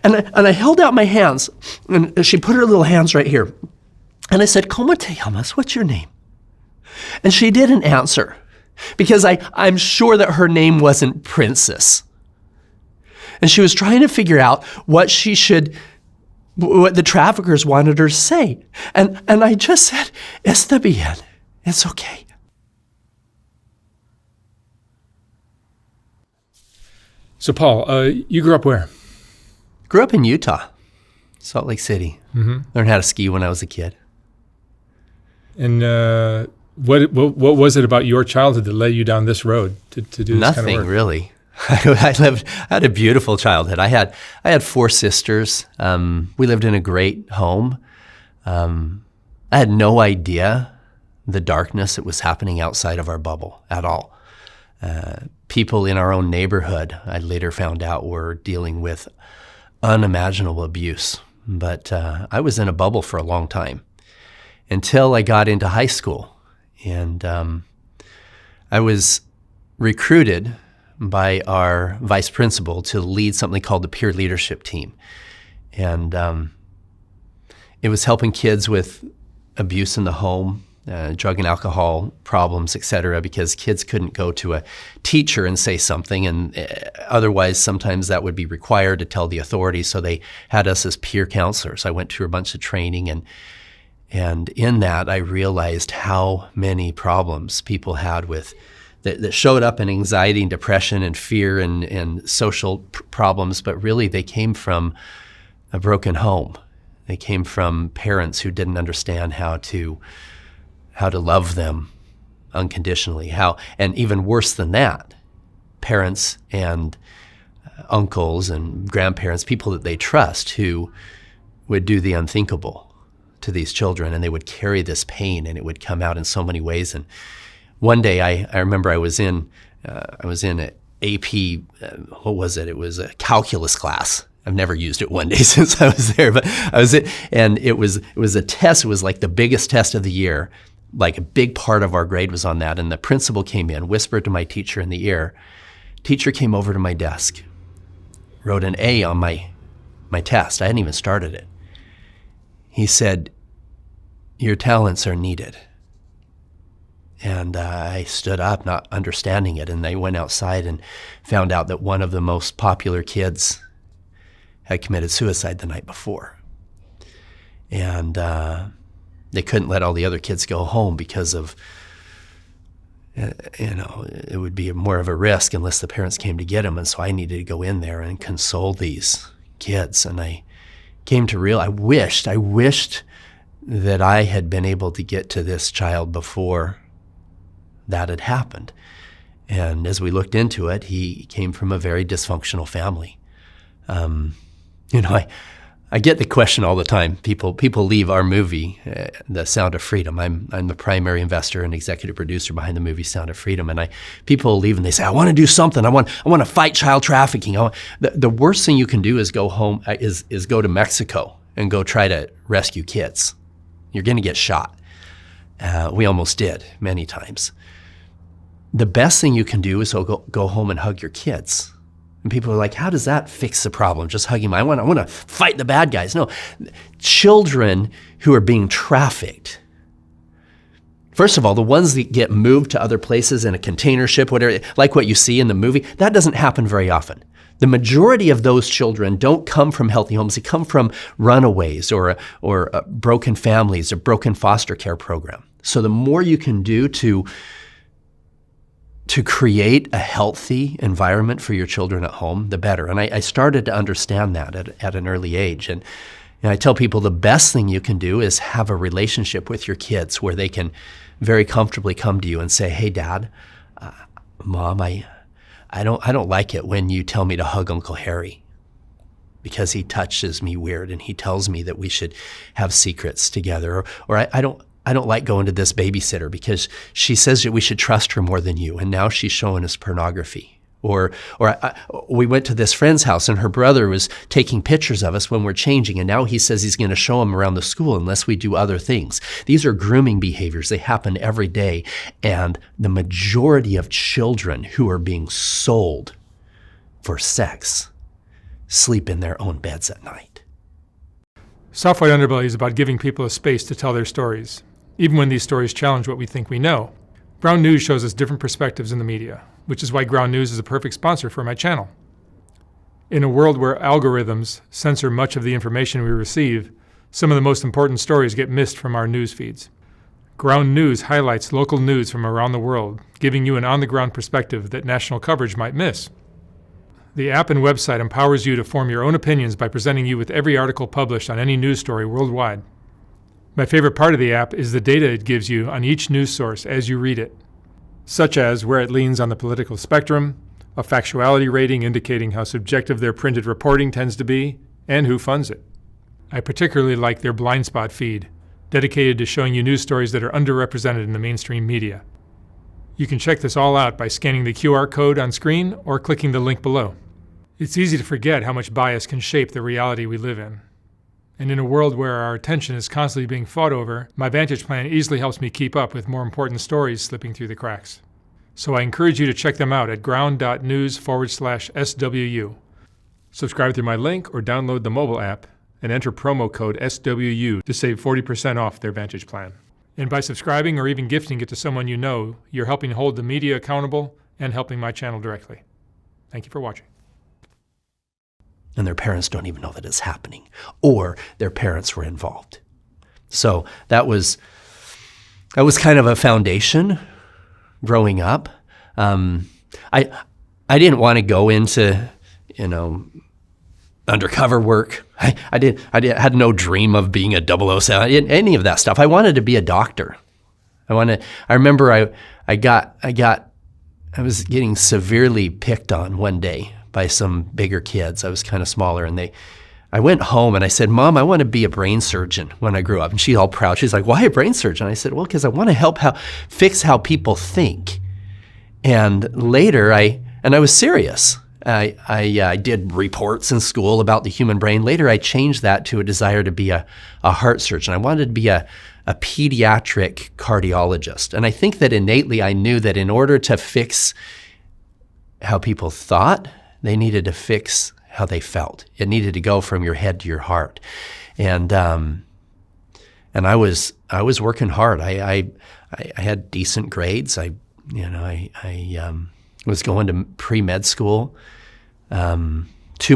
And I held out my hands, and she put her little hands right here. And I said, "¿Cómo te llamas? What's your name?" And she didn't answer, because I'm sure that her name wasn't Princess. And she was trying to figure out what the traffickers wanted her to say. And I just said, "Está bien. It's okay." So Paul, you grew up where? Grew up in Utah, Salt Lake City. Mm-hmm. Learned how to ski when I was a kid. And what was it about your childhood that led you down this road to do this Nothing, kind of work? Really. I had a beautiful childhood. I had 4 sisters. We lived in a great home. I had no idea the darkness that was happening outside of our bubble at all. People in our own neighborhood, I later found out, were dealing with unimaginable abuse. But I was in a bubble for a long time until I got into high school. And I was recruited by our vice principal to lead something called the peer leadership team. And it was helping kids with abuse in the home, drug and alcohol problems, et cetera, because kids couldn't go to a teacher and say something, and otherwise sometimes that would be required to tell the authorities, so they had us as peer counselors. I went through a bunch of training, and in that I realized how many problems people had with that showed up in anxiety and depression and fear and social problems, but really they came from a broken home. They came from parents who didn't understand how to love them unconditionally. And even worse than that, parents and uncles and grandparents, people that they trust, who would do the unthinkable to these children, and they would carry this pain, and it would come out in so many ways. And one day I remember I was in an AP, what was it? It was a calculus class. I've never used it one day since I was there, but and it was a test. It was like the biggest test of the year. Like a big part of our grade was on that. And the principal came in, whispered to my teacher in the ear. Teacher came over to my desk, wrote an A on my test. I hadn't even started it. He said, "Your talents are needed." And I stood up, not understanding it, and I went outside and found out that one of the most popular kids had committed suicide the night before. And they couldn't let all the other kids go home because of, it would be more of a risk unless the parents came to get them. And so I needed to go in there and console these kids. And I came to realize, I wished that I had been able to get to this child before that had happened. And as we looked into it, he came from a very dysfunctional family. I get the question all the time. People leave our movie, The Sound of Freedom. I'm the primary investor and executive producer behind the movie Sound of Freedom. And people leave and they say, "I want to do something. I want to fight child trafficking." The worst thing you can do is go home, is go to Mexico and go try to rescue kids. You're going to get shot. We almost did many times. The best thing you can do is go home and hug your kids. And people are like, "How does that fix the problem? Just hugging them. I want to fight the bad guys." No, children who are being trafficked, first of all, the ones that get moved to other places in a container ship, whatever, like what you see in the movie, that doesn't happen very often. The majority of those children don't come from healthy homes. They come from runaways or broken families or broken foster care program. So the more you can do to create a healthy environment for your children at home, the better. And I started to understand that at an early age. And I tell people the best thing you can do is have a relationship with your kids where they can very comfortably come to you and say, "Hey, Dad, Mom, I don't like it when you tell me to hug Uncle Harry because he touches me weird and he tells me that we should have secrets together. Or I don't like going to this babysitter because she says that we should trust her more than you, and now she's showing us pornography." Or we went to this friend's house and her brother was taking pictures of us when we're changing, and now he says he's going to show them around the school unless we do other things. These are grooming behaviors. They happen every day. And the majority of children who are being sold for sex sleep in their own beds at night. Soft White Underbelly is about giving people a space to tell their stories, even when these stories challenge what we think we know. Ground News shows us different perspectives in the media, which is why Ground News is a perfect sponsor for my channel. In a world where algorithms censor much of the information we receive, some of the most important stories get missed from our news feeds. Ground News highlights local news from around the world, giving you an on-the-ground perspective that national coverage might miss. The app and website empowers you to form your own opinions by presenting you with every article published on any news story worldwide. My favorite part of the app is the data it gives you on each news source as you read it, such as where it leans on the political spectrum, a factuality rating indicating how subjective their printed reporting tends to be, and who funds it. I particularly like their blind spot feed, dedicated to showing you news stories that are underrepresented in the mainstream media. You can check this all out by scanning the QR code on screen or clicking the link below. It's easy to forget how much bias can shape the reality we live in. And in a world where our attention is constantly being fought over, my Vantage Plan easily helps me keep up with more important stories slipping through the cracks. So I encourage you to check them out at ground.news/SWU. Subscribe through my link or download the mobile app and enter promo code SWU to save 40% off their Vantage Plan. And by subscribing or even gifting it to someone you know, you're helping hold the media accountable and helping my channel directly. Thank you for watching. And their parents don't even know that it's happening, or their parents were involved. So that was kind of a foundation growing up. I didn't want to go into, undercover work. I had no dream of being a 007, any of that stuff. I wanted to be a doctor. I remember I was getting severely picked on one day by some bigger kids. I was kind of smaller, and I went home and I said, "Mom, I want to be a brain surgeon when I grew up." And she's all proud. She's like, "Why a brain surgeon?" I said, "Well, because I want to help fix how people think." And later, I was serious. I did reports in school about the human brain. Later, I changed that to a desire to be a heart surgeon. I wanted to be a pediatric cardiologist. And I think that innately I knew that in order to fix how people thought, they needed to fix how they felt. It needed to go from your head to your heart. And I was working hard. I had decent grades. I was going to pre-med school. 2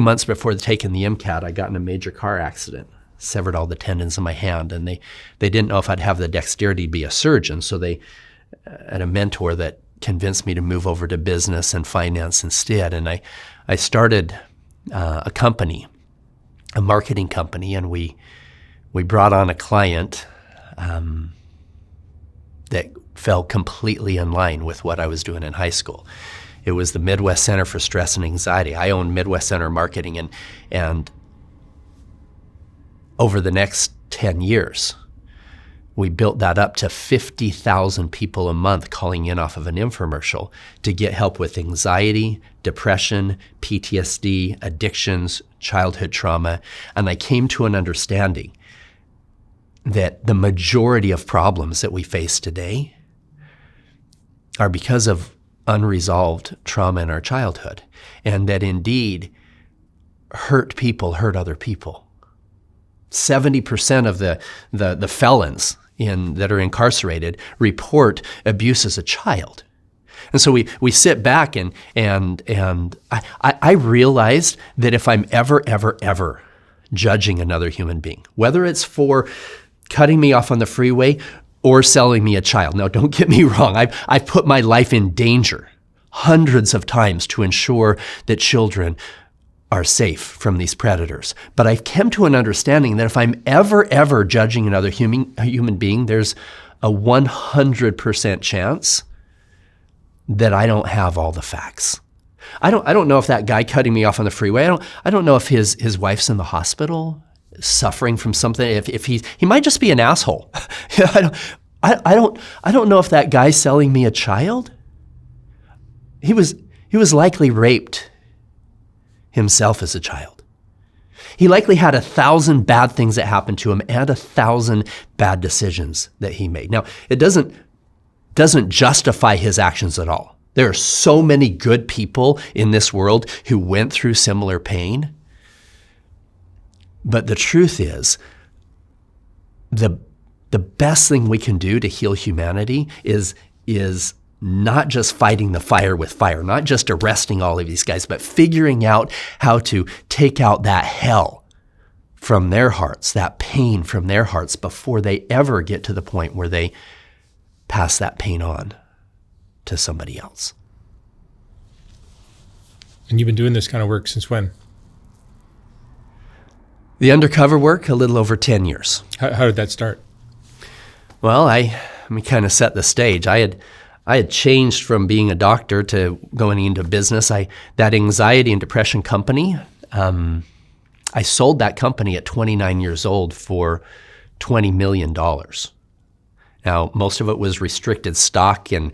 months before taking the MCAT, I got in a major car accident, severed all the tendons in my hand, and they didn't know if I'd have the dexterity to be a surgeon, so they had a mentor that convinced me to move over to business and finance instead. And I started a company, a marketing company, and we brought on a client that fell completely in line with what I was doing in high school. It was the Midwest Center for Stress and Anxiety. I owned Midwest Center Marketing, and over the next 10 years, we built that up to 50,000 people a month calling in off of an infomercial to get help with anxiety, depression, PTSD, addictions, childhood trauma. And I came to an understanding that the majority of problems that we face today are because of unresolved trauma in our childhood, and that indeed hurt people hurt other people. 70% of the felons that are incarcerated report abuse as a child. And so we sit back and I realized that if I'm ever judging another human being, whether it's for cutting me off on the freeway or selling me a child. Now, don't get me wrong. I've put my life in danger hundreds of times to ensure that children are safe from these predators. But I've come to an understanding that if I'm ever judging another human being, there's a 100% chance that I don't have all the facts. I don't know if that guy cutting me off on the freeway, I don't know if his wife's in the hospital suffering from something, if he might just be an asshole. I don't know if that guy selling me a child, he was likely raped himself as a child. He likely had 1,000 bad things that happened to him and 1,000 bad decisions that he made. Now, it doesn't justify his actions at all. There are so many good people in this world who went through similar pain But the truth is, the best thing we can do to heal humanity is not just fighting the fire with fire, not just arresting all of these guys, but figuring out how to take out that hell from their hearts, that pain from their hearts, before they ever get to the point where they pass that pain on to somebody else. And you've been doing this kind of work since when? The undercover work, a little over 10 years. How did that start? Well, let me kind of set the stage. I had changed from being a doctor to going into business. That anxiety and depression company, I sold that company at 29 years old for $20 million. Now, most of it was restricted stock and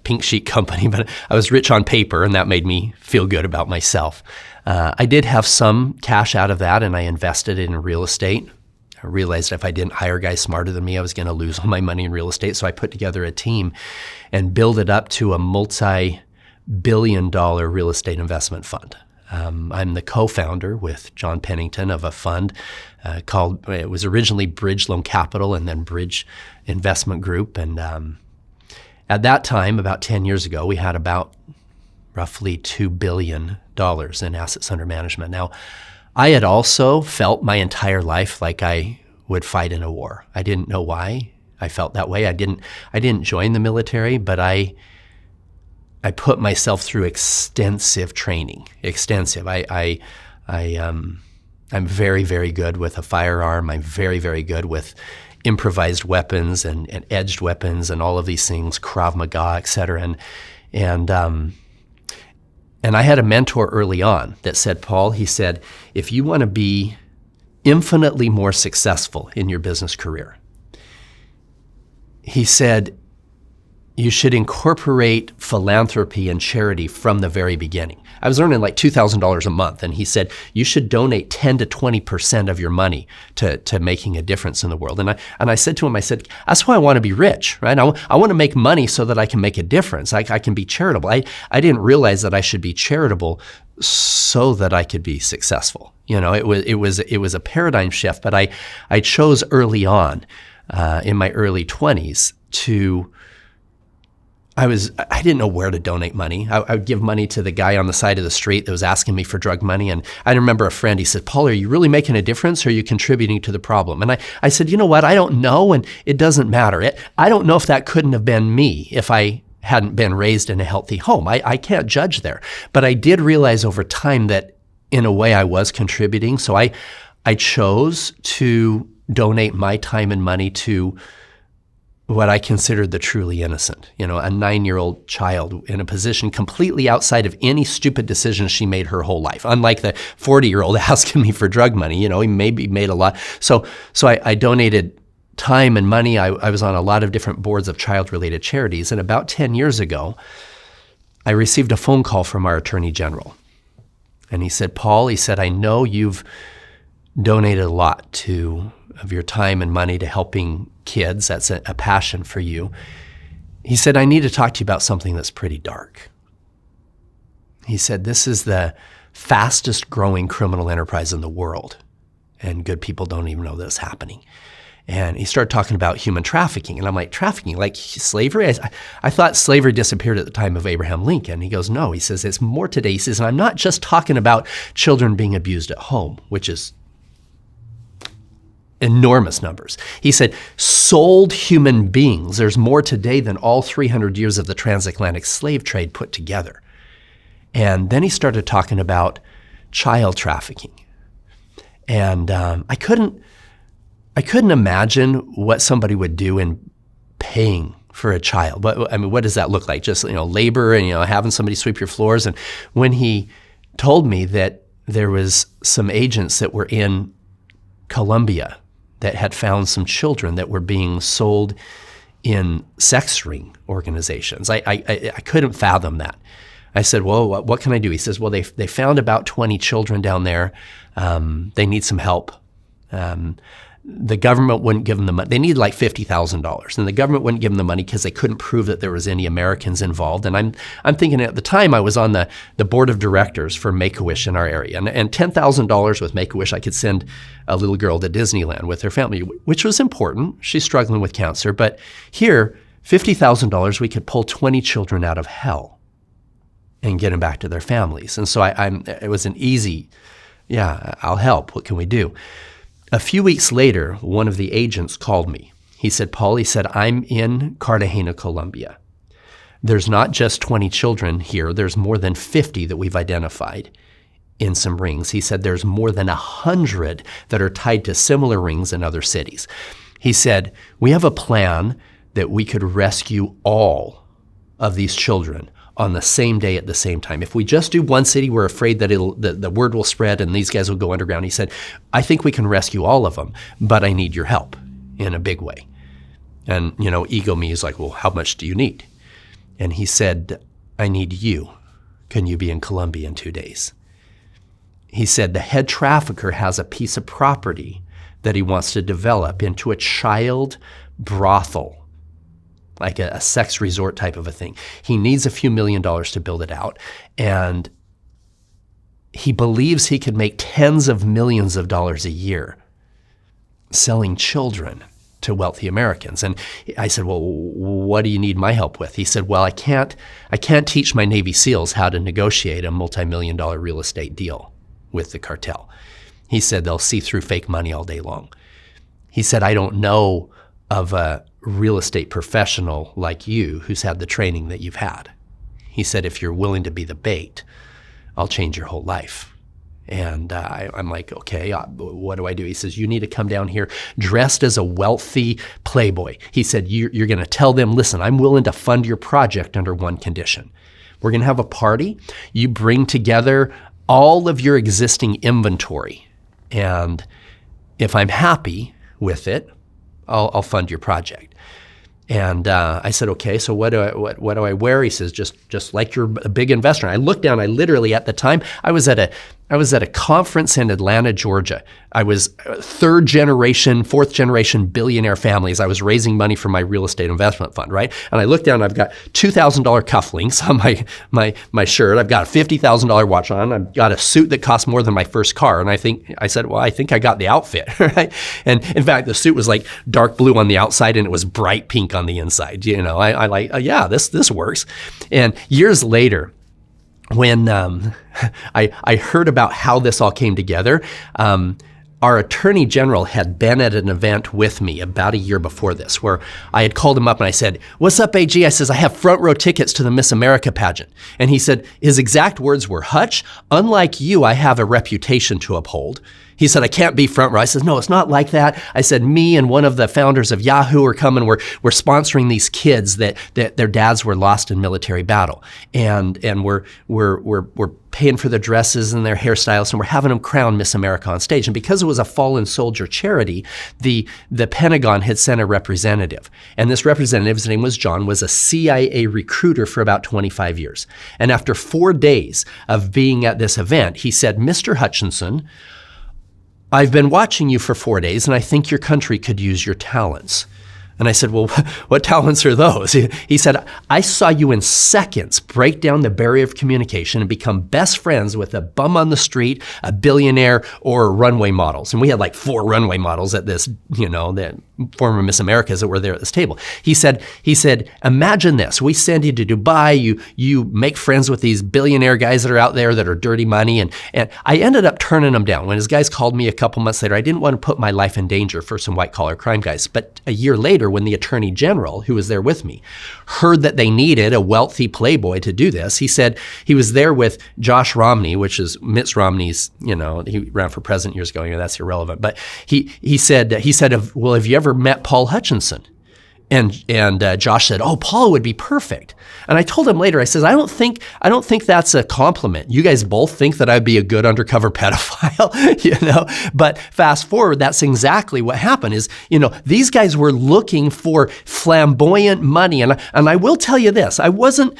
pink sheet company, but I was rich on paper, and that made me feel good about myself. I did have some cash out of that, and I invested it in real estate. I realized if I didn't hire guys smarter than me, I was going to lose all my money in real estate. So I put together a team and built it up to a multi-billion-dollar real estate investment fund. I'm the co-founder with John Pennington of a fund it was originally Bridge Loan Capital and then Bridge Investment Group. And at that time, about 10 years ago, we had about roughly $2 billion in assets under management. Now, I had also felt my entire life like I would fight in a war. I didn't know why I felt that way. I didn't join the military, but I put myself through extensive training. I'm very, very good with a firearm. I'm very, very good with improvised weapons and edged weapons and all of these things, Krav Maga, et cetera. And I had a mentor early on that said, Paul, he said, if you want to be infinitely more successful in your business career, he said, you should incorporate philanthropy and charity from the very beginning. I was earning like $2,000 a month, and he said, you should donate 10 to 20% of your money to making a difference in the world. And I said to him, that's why I want to be rich, right? I want to make money so that I can make a difference. I can be charitable. I didn't realize that I should be charitable so that I could be successful. You know, it was a paradigm shift, but I chose early on in my early 20s to I didn't know where to donate money. I would give money to the guy on the side of the street that was asking me for drug money. And I remember a friend, he said, Paul, are you really making a difference, or are you contributing to the problem? And I said, you know what? I don't know, and it doesn't matter. I don't know if that couldn't have been me if I hadn't been raised in a healthy home. I can't judge there. But I did realize over time that in a way I was contributing. So I chose to donate my time and money to what I considered the truly innocent, a 9-year-old child in a position completely outside of any stupid decisions she made her whole life. Unlike the 40-year-old asking me for drug money, he maybe made a lot. So I donated time and money. I was on a lot of different boards of child-related charities. And about 10 years ago, I received a phone call from our Attorney General. And he said, Paul, I know you've donated a lot of your time and money to helping kids. That's a passion for you. He said, I need to talk to you about something that's pretty dark. He said, this is the fastest growing criminal enterprise in the world, and good people don't even know this happening. And he started talking about human trafficking. And I'm like, trafficking, like slavery? I thought slavery disappeared at the time of Abraham Lincoln. He goes, no. He says, it's more today. He says, and I'm not just talking about children being abused at home, which is enormous numbers. He said, sold human beings, there's more today than all 300 years of the transatlantic slave trade put together. And then he started talking about child trafficking. And I couldn't imagine what somebody would do in paying for a child. What does that look like? Just, labor and, having somebody sweep your floors. And when he told me that there was some agents that were in Colombia that had found some children that were being sold in sex ring organizations, I couldn't fathom that. I said, well, what can I do? He says, well, they found about 20 children down there. They need some help. the government wouldn't give them the money. They needed like $50,000, and the government wouldn't give them the money because they couldn't prove that there was any Americans involved. And I'm thinking at the time I was on the board of directors for Make-A-Wish in our area, and $10,000 with Make-A-Wish, I could send a little girl to Disneyland with her family, which was important. She's struggling with cancer, but here, $50,000, we could pull 20 children out of hell and get them back to their families. And so it was an easy, yeah, I'll help. What can we do? A few weeks later, one of the agents called me. He said, Paul, he said, I'm in Cartagena, Colombia. There's not just 20 children here. There's more than 50 that we've identified in some rings. He said there's more than 100 that are tied to similar rings in other cities. He said, we have a plan that we could rescue all of these children on the same day at the same time. If we just do one city, we're afraid that the word will spread and these guys will go underground. He said, I think we can rescue all of them, but I need your help in a big way. And, ego me is like, well, how much do you need? And he said, I need you. Can you be in Colombia in 2 days? He said, the head trafficker has a piece of property that he wants to develop into a child brothel, like a sex resort type of a thing. He needs a few $1 million to build it out. And he believes he could make tens of millions of dollars a year selling children to wealthy Americans. And I said, well, what do you need my help with? He said, well, I can't teach my Navy SEALs how to negotiate a multi-million-dollar real estate deal with the cartel. He said they'll see through fake money all day long. He said, I don't know of a real estate professional like you who's had the training that you've had. He said, if you're willing to be the bait, I'll change your whole life. And I'm like, okay, what do I do? He says, you need to come down here dressed as a wealthy playboy. He said, you're going to tell them, listen, I'm willing to fund your project under one condition. We're going to have a party. You bring together all of your existing inventory. And if I'm happy with it, I'll fund your project. And I said, okay, so what do I wear? He says, just like you're a big investor. And I looked down, I literally, at the time, I was at a conference in Atlanta, Georgia. I was fourth generation billionaire families. I was raising money for my real estate investment fund, right? And I looked down, I've got $2,000 cufflinks on my shirt. I've got a $50,000 watch on. I've got a suit that cost more than my first car. And I said, I think I got the outfit, right? And in fact, the suit was like dark blue on the outside and it was bright pink on the inside. I like, yeah, this works. And years later, when I heard about how this all came together, our attorney general had been at an event with me about a year before this, where I had called him up and I said, what's up, AG? I says, I have front row tickets to the Miss America pageant. And he said, his exact words were, Hutch, unlike you, I have a reputation to uphold. He said, I can't be front row. I said, no, it's not like that. I said, me and one of the founders of Yahoo are coming. We're sponsoring these kids that their dads were lost in military battle. And we're paying for their dresses and their hairstyles, and we're having them crown Miss America on stage. And because it was a fallen soldier charity, the Pentagon had sent a representative. And this representative's name was John, was a CIA recruiter for about 25 years. And after 4 days of being at this event, he said, Mr. Hutchinson, I've been watching you for 4 days, and I think your country could use your talents. And I said, well, what talents are those? He said, I saw you in seconds break down the barrier of communication and become best friends with a bum on the street, a billionaire, or runway models. And we had like 4 runway models at this, the former Miss Americas that were there at this table. He said, imagine this. We send you to Dubai. You make friends with these billionaire guys that are out there that are dirty money. And I ended up turning them down. When his guys called me a couple months later, I didn't want to put my life in danger for some white collar crime guys. But a year later, when the attorney general, who was there with me, heard that they needed a wealthy playboy to do this, he said he was there with Josh Romney, which is Mitt Romney's, he ran for president years ago, that's irrelevant. But he said, well, have you ever met Paul Hutchinson? And Josh said, oh, Paul would be perfect. And I told him later, I says, I don't think that's a compliment. You guys both think that I'd be a good undercover pedophile, But fast forward, that's exactly what happened is, these guys were looking for flamboyant money. And I will tell you this, I wasn't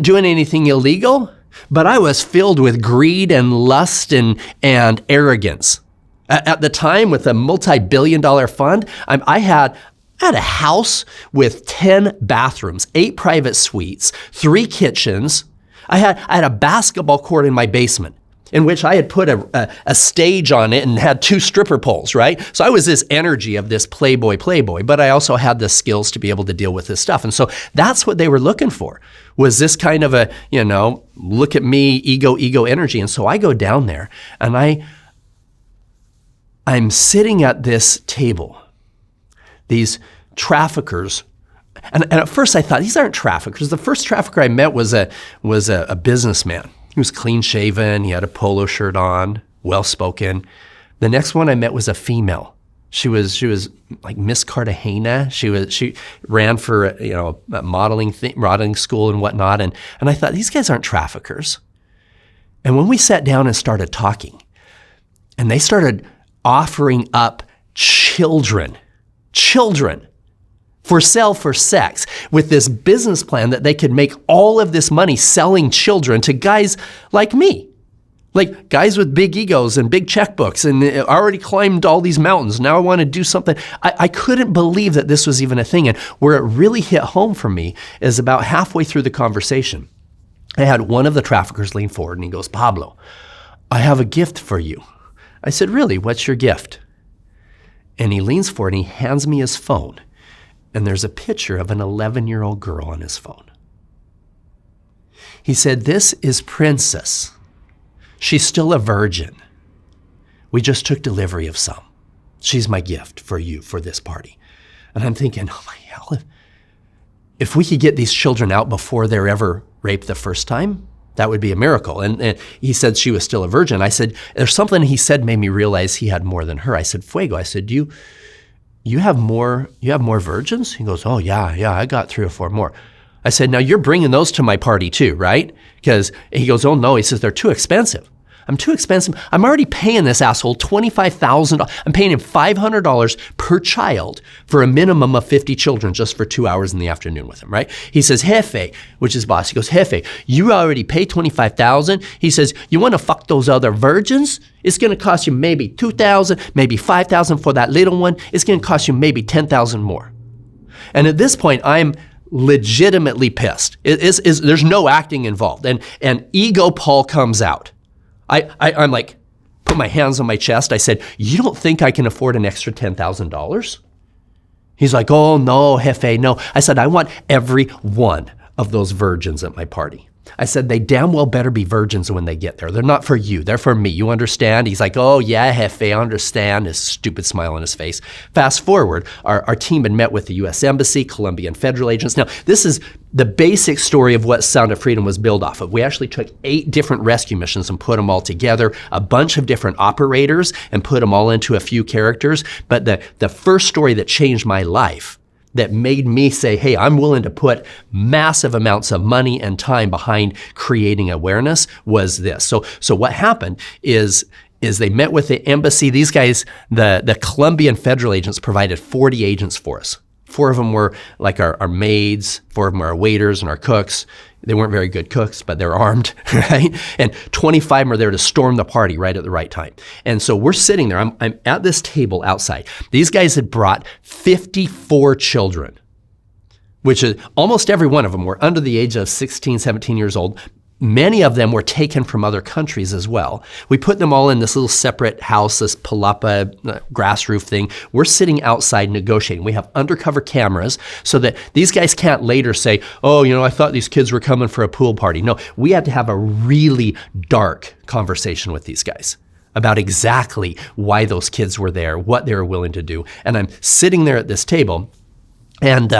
doing anything illegal, but I was filled with greed and lust and arrogance. At the time, with a multi-billion-dollar fund, I had a house with 10 bathrooms, 8 private suites, 3 kitchens. I had a basketball court in my basement in which I had put a stage on it and had 2 stripper poles, right? So I was this energy of this playboy, but I also had the skills to be able to deal with this stuff. And so that's what they were looking for, was this kind of a, look at me, ego energy. And so I go down there and I'm sitting at this table, these traffickers. And at first I thought, these aren't traffickers. The first trafficker I met was a businessman. He was clean shaven. He had a polo shirt on, well-spoken. The next one I met was a female. She was like Miss Cartagena. She ran for a modeling school and whatnot. And I thought, these guys aren't traffickers. And when we sat down and started talking, and they started offering up children for sale for sex, with this business plan that they could make all of this money selling children to guys like me. Like guys with big egos and big checkbooks and already climbed all these mountains. Now I want to do something. I couldn't believe that this was even a thing. And where it really hit home for me is about halfway through the conversation. I had one of the traffickers lean forward and he goes, "Pablo, I have a gift for you." I said, "Really? What's your gift?" And he leans forward and he hands me his phone. And there's a picture of an 11-year-old girl on his phone. He said, "This is Princess. She's still a virgin. We just took delivery of some. She's my gift for you for this party." And I'm thinking, oh my hell, if we could get these children out before they're ever raped the first time, that would be a miracle. And he said she was still a virgin. I said, there's something he said made me realize he had more than her. I said, "Fuego," I said, you have more virgins? He goes, "Oh yeah, I got 3 or 4 more." I said, "Now you're bringing those to my party too, right?" Because he goes, "Oh no," he says, "they're too expensive." I'm too expensive. I'm already paying this asshole $25,000. I'm paying him $500 per child for a minimum of 50 children just for 2 hours in the afternoon with him, right? He says, "Jefe," which is boss. He goes, "Jefe, you already paid $25,000. He says, "You want to fuck those other virgins? It's going to cost you maybe $2,000, maybe $5,000 for that little one. It's going to cost you maybe $10,000 more." And at this point, I'm legitimately pissed. There's no acting involved. And ego Paul comes out. I'm like, put my hands on my chest. I said, "You don't think I can afford an extra $10,000? He's like, "Oh no, Jefe, no." I said, "I want every one of those virgins at my party." I said, "They damn well better be virgins when they get there. They're not for you, they're for me. You understand?" He's like, "Oh yeah, Jefe, I understand." His stupid smile on his face. Fast forward, our team had met with the US Embassy, Colombian federal agents. Now, this is the basic story of what Sound of Freedom was built off of. We actually took 8 different rescue missions and put them all together, a bunch of different operators, and put them all into a few characters. But the first story that changed my life, that made me say, hey, I'm willing to put massive amounts of money and time behind creating awareness, was this. So what happened is they met with the embassy. These guys, the Colombian federal agents, provided 40 agents for us. 4 of them were like our maids, 4 of them were our waiters and our cooks. They weren't very good cooks, but they're armed, right? And 25 of them are there to storm the party right at the right time. And so we're sitting there. I'm at this table outside. These guys had brought 54 children, which is almost every one of them were under the age of 16, 17 years old. Many of them were taken from other countries as well. We put them all in this little separate house, this palapa grass roof thing. We're sitting outside negotiating. We have undercover cameras so that these guys can't later say, "Oh, I thought these kids were coming for a pool party." No, we had to have a really dark conversation with these guys about exactly why those kids were there, what they were willing to do. And I'm sitting there at this table, and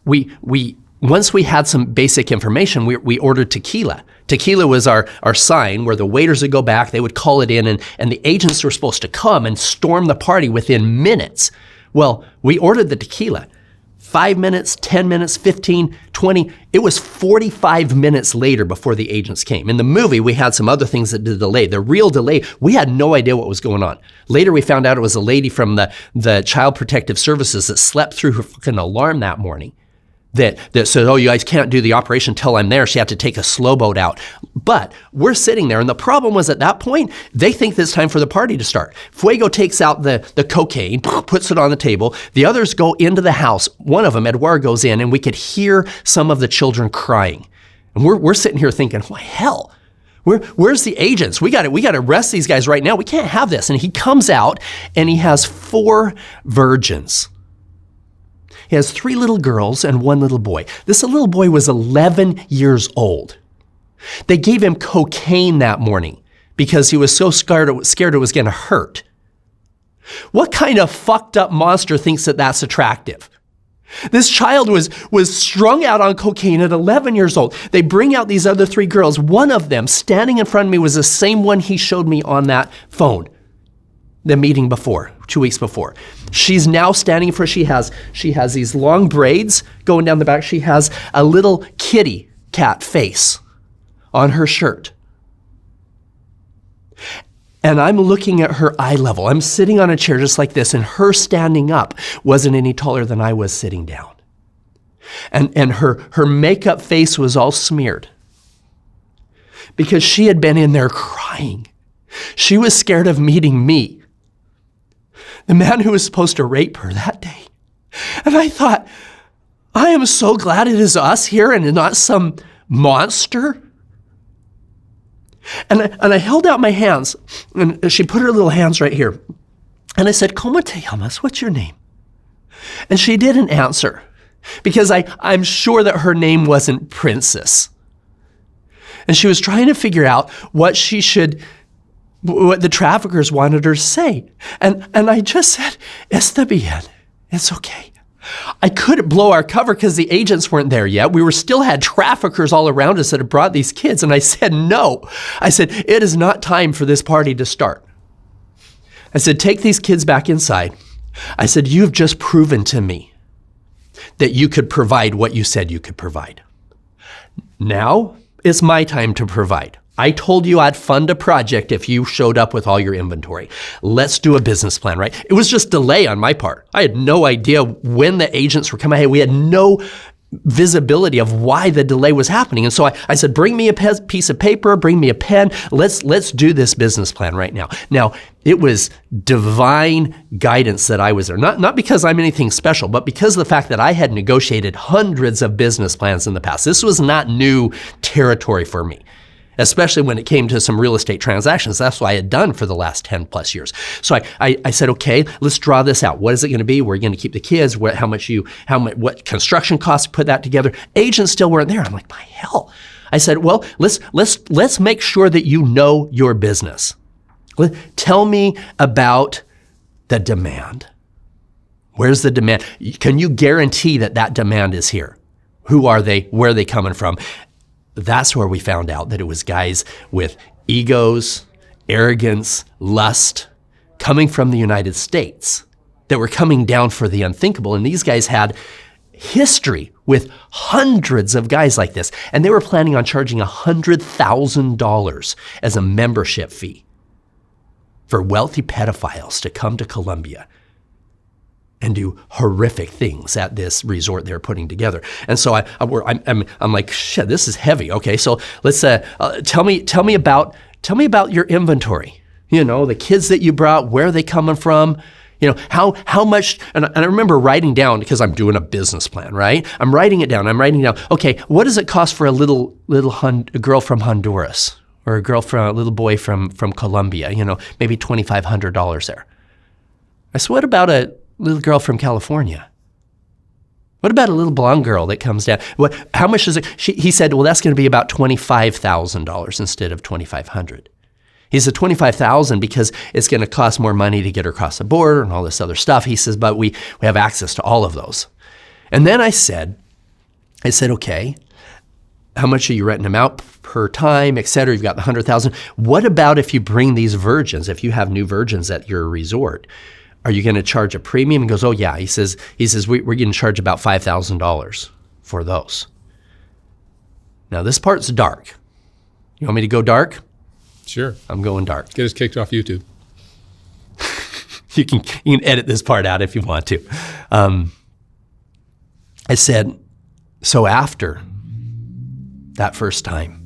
we once we had some basic information, we ordered tequila. Tequila was our sign where the waiters would go back, they would call it in, and the agents were supposed to come and storm the party within minutes. Well, we ordered the tequila. 5 minutes, 10 minutes, 15, 20. It was 45 minutes later before the agents came. In the movie, we had some other things that did delay. The real delay, we had no idea what was going on. Later, we found out it was a lady from the Child Protective Services that slept through her fucking alarm that morning. that said, oh, you guys can't do the operation till I'm there, so you have to take a slow boat out. But we're sitting there, and the problem was at that point, they think that it's time for the party to start. Fuego takes out the cocaine, puts it on the table. The others go into the house. One of them, Eduardo, goes in, and we could hear some of the children crying. And we're sitting here thinking, what hell? Where's the agents? We got to arrest these guys right now. We can't have this. And he comes out, and he has 4 virgins. He has 3 little girls and 1 little boy. This little boy was 11 years old. They gave him cocaine that morning because he was so scared it was going to hurt. What kind of fucked up monster thinks that that's attractive? This child was strung out on cocaine at 11 years old. They bring out these other 3 girls. One of them standing in front of me was the same one he showed me on that phone the meeting before, 2 weeks before. She's now standing for, she has these long braids going down the back. She has a little kitty cat face on her shirt. And I'm looking at her eye level. I'm sitting on a chair just like this, and her standing up wasn't any taller than I was sitting down. And her makeup face was all smeared because she had been in there crying. She was scared of meeting me, the man who was supposed to rape her that day. And I thought, I am so glad it is us here and not some monster. And I held out my hands, and she put her little hands right here. And I said, ¿Cómo te llamas? What's your name? And she didn't answer because I'm sure that her name wasn't Princess. And she was trying to figure out what the traffickers wanted her to say. And I just said, Está bien. It's okay. I couldn't blow our cover because the agents weren't there yet. We still had traffickers all around us that had brought these kids. And I said, no. I said, it is not time for this party to start. I said, take these kids back inside. I said, you've just proven to me that you could provide what you said you could provide. Now it's my time to provide. I told you I'd fund a project if you showed up with all your inventory. Let's do a business plan, right? It was just delay on my part. I had no idea when the agents were coming. Hey, we had no visibility of why the delay was happening. And so I said, bring me a piece of paper, bring me a pen. Let's do this business plan right now. Now, it was divine guidance that I was there. Not because I'm anything special, but because of the fact that I had negotiated hundreds of business plans in the past. This was not new territory for me, especially when it came to some real estate transactions. That's what I had done for the last 10 plus years. So I said, okay, let's draw this out. What is it going to be? We're going to keep the kids. What construction costs to put that together? Agents still weren't there. I'm like, my hell. I said, well, let's make sure that you know your business. Tell me about the demand. Where's the demand? Can you guarantee that demand is here? Who are they? Where are they coming from? That's where we found out that it was guys with egos, arrogance, lust, coming from the United States that were coming down for the unthinkable. And these guys had history with hundreds of guys like this. And they were planning on charging $100,000 as a membership fee for wealthy pedophiles to come to Colombia and do horrific things at this resort they're putting together. And so I'm like, shit, this is heavy. Okay, so let's tell me about your inventory. You know, the kids that you brought, where are they coming from? You know, how much? And I remember writing down, because I'm doing a business plan, right? I'm writing it down. Okay, what does it cost for a little girl from Honduras, or a little boy from Colombia? You know, maybe $2,500 there. I said, what about a little girl from California? What about a little blonde girl that comes down? How much is it? He said, well, that's going to be about $25,000 instead of $2,500. He said $25,000 because it's going to cost more money to get her across the border and all this other stuff. He says, but we have access to all of those. And then I said, okay, how much are you renting them out per time, et cetera? You've got the 100,000. What about if you bring these virgins, if you have new virgins at your resort? Are you going to charge a premium? He goes, oh yeah. He says we're going to charge about $5,000 for those. Now this part's dark. You want me to go dark? Sure. I'm going dark. Get us kicked off YouTube. You can edit this part out if you want to. I said, So after that first time,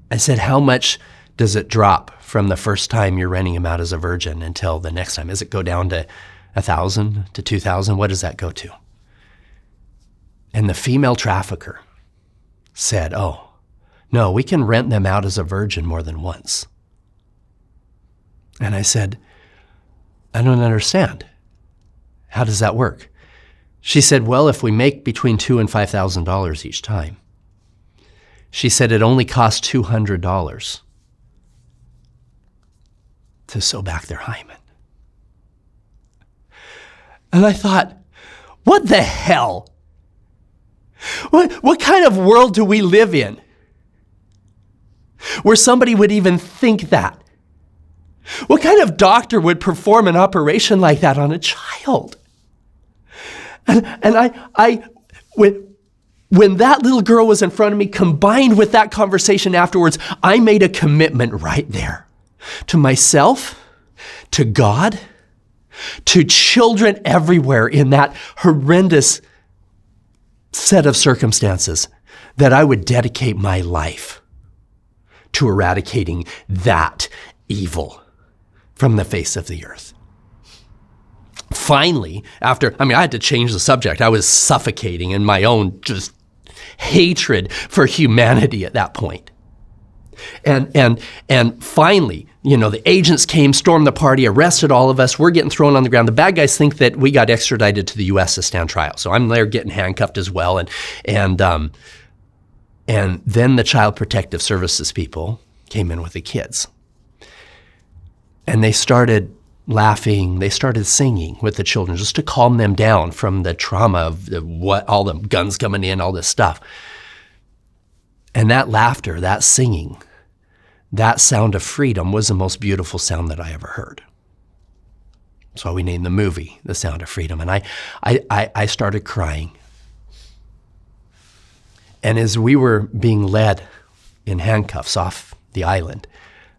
I said, how much does it drop from the first time you're renting him out as a virgin until the next time? Does it go down to 1,000 to 2,000? What does that go to? And the female trafficker said, oh, no, we can rent them out as a virgin more than once. And I said, I don't understand. How does that work? She said, well, if we make between $2,000 and $5,000 each time. She said it only costs $200 to sew back their hymen. And I thought, what the hell? What kind of world do we live in where somebody would even think that? What kind of doctor would perform an operation like that on a child? And when that little girl was in front of me, combined with that conversation afterwards, I made a commitment right there to myself, to God, to children everywhere in that horrendous set of circumstances, that I would dedicate my life to eradicating that evil from the face of the earth. Finally, I had to change the subject. I was suffocating in my own just hatred for humanity at that point. And finally, the agents came, stormed the party, arrested all of us. We're getting thrown on the ground. The bad guys think that we got extradited to the U.S. to stand trial. So I'm there getting handcuffed as well. And then the Child Protective Services people came in with the kids. And they started laughing, they started singing with the children just to calm them down from the trauma of all the guns coming in, all this stuff. And that laughter, that singing, that sound of freedom was the most beautiful sound that I ever heard. That's why we named the movie The Sound of Freedom. And I started crying. And as we were being led in handcuffs off the island,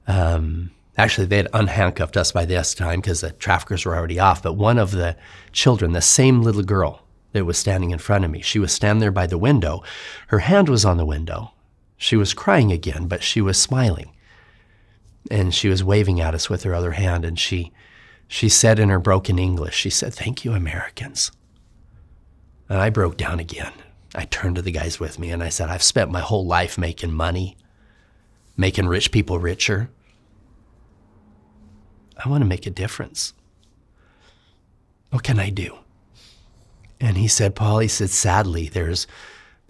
actually, they had unhandcuffed us by this time because the traffickers were already off. But one of the children, the same little girl that was standing in front of me, she was standing there by the window. Her hand was on the window. She was crying again, but she was smiling. And she was waving at us with her other hand. And she said in her broken English, she said, "Thank you, Americans." And I broke down again. I turned to the guys with me and I said, I've spent my whole life making money, making rich people richer. I want to make a difference. What can I do? And he said, Paul, he said, sadly, there's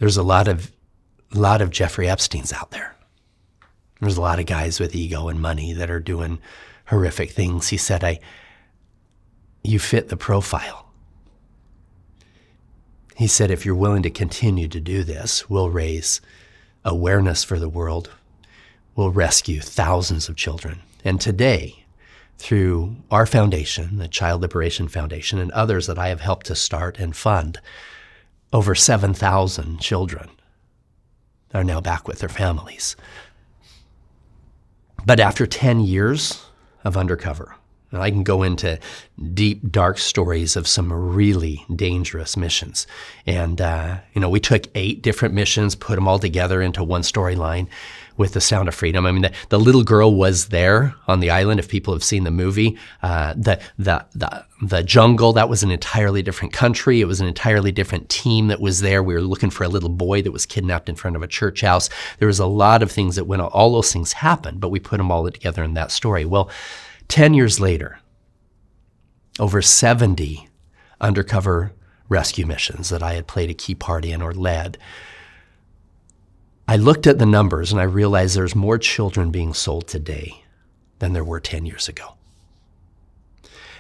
a lot of Jeffrey Epsteins out there. There's a lot of guys with ego and money that are doing horrific things. He said, you fit the profile. He said, if you're willing to continue to do this, we'll raise awareness for the world. We'll rescue thousands of children. And today, through our foundation, the Child Liberation Foundation, and others that I have helped to start and fund, over 7,000 children are now back with their families. But after 10 years of Undercover, and I can go into deep, dark stories of some really dangerous missions. And, we took 8 different missions, put them all together into one storyline with The Sound of Freedom. I mean, the little girl was there on the island, if people have seen the movie. The jungle, that was an entirely different country. It was an entirely different team that was there. We were looking for a little boy that was kidnapped in front of a church house. There was a lot of things that went on. All those things happened, but we put them all together in that story. Well, 10 years later, over 70 undercover rescue missions that I had played a key part in or led, I looked at the numbers and I realized there's more children being sold today than there were 10 years ago.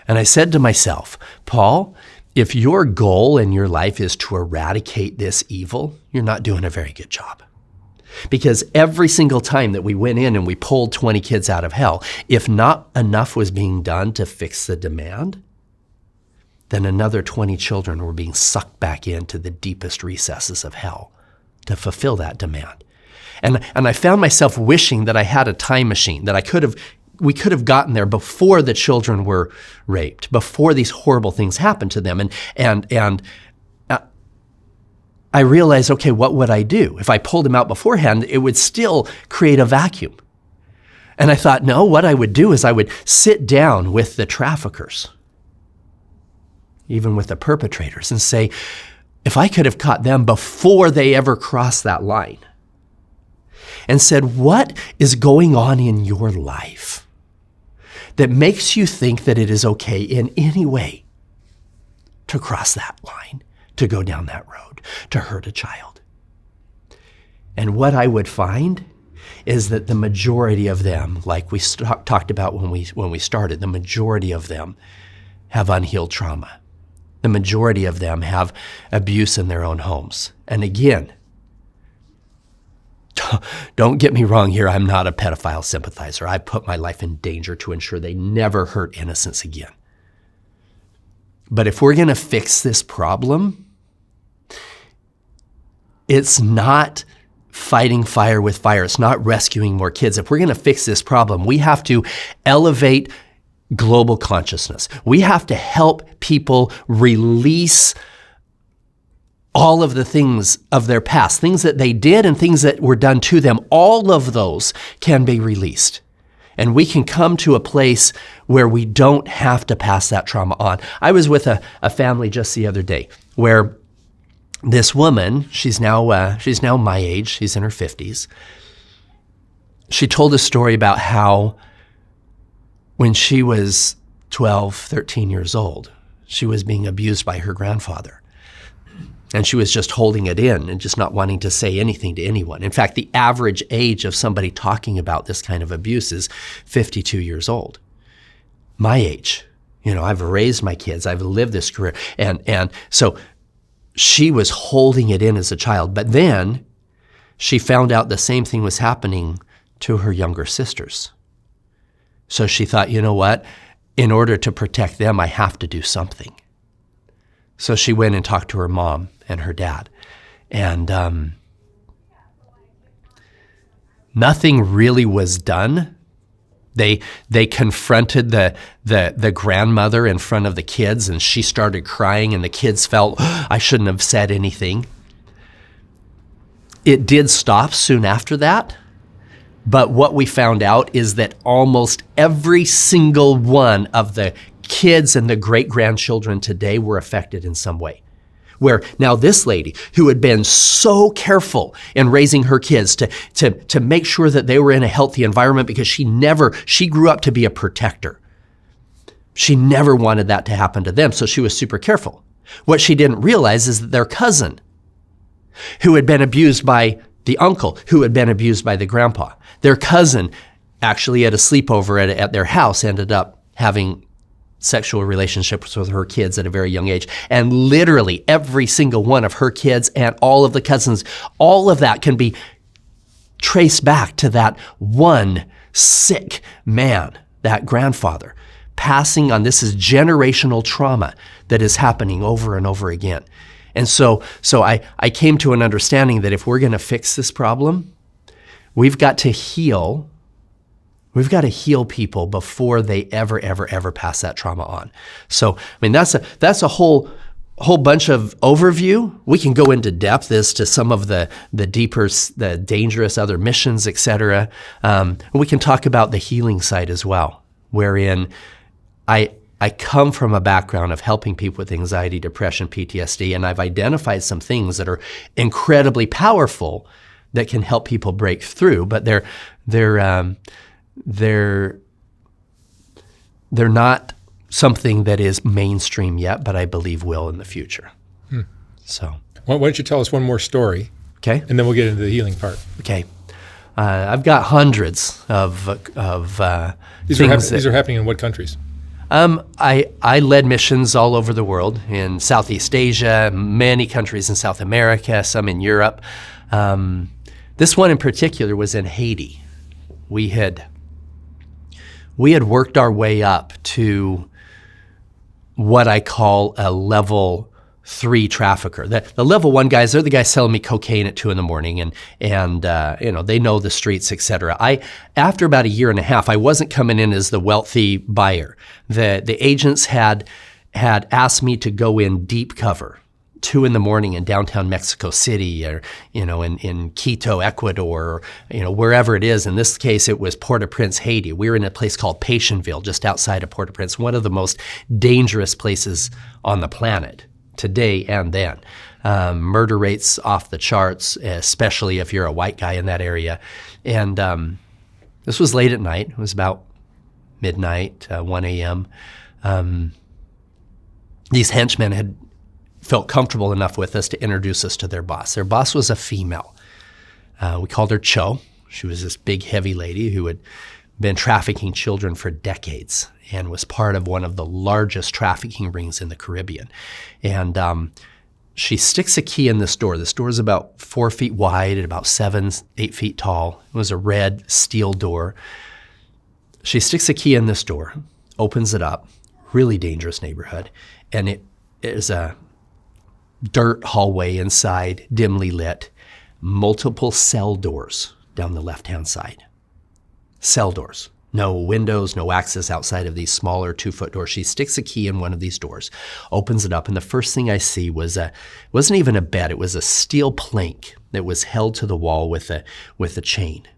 And I said to myself, Paul, if your goal in your life is to eradicate this evil, you're not doing a very good job. Because every single time that we went in and we pulled 20 kids out of hell, if not enough was being done to fix the demand, then another 20 children were being sucked back into the deepest recesses of hell to fulfill that demand. And I found myself wishing that I had a time machine, that I could have could have gotten there before the children were raped, before these horrible things happened to them. And I realized, okay, what would I do? If I pulled him out beforehand, it would still create a vacuum. And I thought, no, what I would do is I would sit down with the traffickers, even with the perpetrators, and say, if I could have caught them before they ever crossed that line, and said, what is going on in your life that makes you think that it is okay in any way to cross that line, to go down that road, to hurt a child? And what I would find is that the majority of them, like we talked about when we started, the majority of them have unhealed trauma. The majority of them have abuse in their own homes. And again, don't get me wrong here, I'm not a pedophile sympathizer. I put my life in danger to ensure they never hurt innocents again. But if we're going to fix this problem, it's not fighting fire with fire. It's not rescuing more kids. If we're going to fix this problem, we have to elevate global consciousness. We have to help people release all of the things of their past, things that they did and things that were done to them. All of those can be released. And we can come to a place where we don't have to pass that trauma on. I was with a family just the other day where this woman, she's now my age, she's in her 50s. She told a story about how when she was 12, 13 years old, she was being abused by her grandfather. And she was just holding it in and just not wanting to say anything to anyone. In fact, the average age of somebody talking about this kind of abuse is 52 years old. My age. I've raised my kids. I've lived this career. And so she was holding it in as a child. But then she found out the same thing was happening to her younger sisters. So she thought, you know what? In order to protect them, I have to do something. So she went and talked to her mom and her dad. And nothing really was done. They confronted the grandmother in front of the kids, and she started crying, and the kids felt, I shouldn't have said anything. It did stop soon after that. But what we found out is that almost every single one of the kids and the great-grandchildren today were affected in some way. Where now this lady, who had been so careful in raising her kids to make sure that they were in a healthy environment, because she grew up to be a protector. She never wanted that to happen to them, so she was super careful. What she didn't realize is that their cousin, who had been abused by the uncle, who had been abused by the grandpa, their cousin actually at a sleepover at their house ended up having sexual relationships with her kids at a very young age. And literally every single one of her kids and all of the cousins, all of that can be traced back to that one sick man, that grandfather, passing on. This is generational trauma that is happening over and over again. And so I came to an understanding that if we're going to fix this problem, we've got to heal. We've got to heal people before they ever pass that trauma on. So, that's a whole bunch of overview. We can go into depth as to some of the deeper, the dangerous other missions, etc. We can talk about the healing side as well, wherein I come from a background of helping people with anxiety, depression, PTSD, and I've identified some things that are incredibly powerful that can help people break through, but they're not something that is mainstream yet, but I believe will in the future. So, why don't you tell us one more story? Okay, and then we'll get into the healing part. Okay, I've got hundreds of things. These are happening in what countries? I led missions all over the world, in Southeast Asia, many countries in South America, some in Europe. This one in particular was in Haiti. We had worked our way up to what I call a level 3 trafficker. The level 1 guys, they're the guys selling me cocaine at 2 a.m. and they know the streets, etc. After about a year and a half, I wasn't coming in as the wealthy buyer. The agents had asked me to go in deep cover, 2 a.m. in downtown Mexico City, or in Quito, Ecuador, or wherever it is. In this case, it was Port-au-Prince, Haiti. We were in a place called Patienville, just outside of Port-au-Prince, one of the most dangerous places on the planet today and then. Murder rates off the charts, especially if you're a white guy in that area. And this was late at night. It was about midnight, 1 a.m. These henchmen had felt comfortable enough with us to introduce us to their boss. Their boss was a female. We called her Cho. She was this big, heavy lady who had been trafficking children for decades and was part of one of the largest trafficking rings in the Caribbean. And she sticks a key in this door. This door is about 4 feet wide and about 8 feet tall. It was a red steel door. She sticks a key in this door, opens it up, really dangerous neighborhood, and it is a dirt hallway inside, dimly lit, multiple cell doors down the left-hand side. Cell doors. No windows, no access outside of these smaller 2-foot doors. She sticks a key in one of these doors, opens it up, and the first thing I see wasn't even a bed. It was a steel plank that was held to the wall with a chain,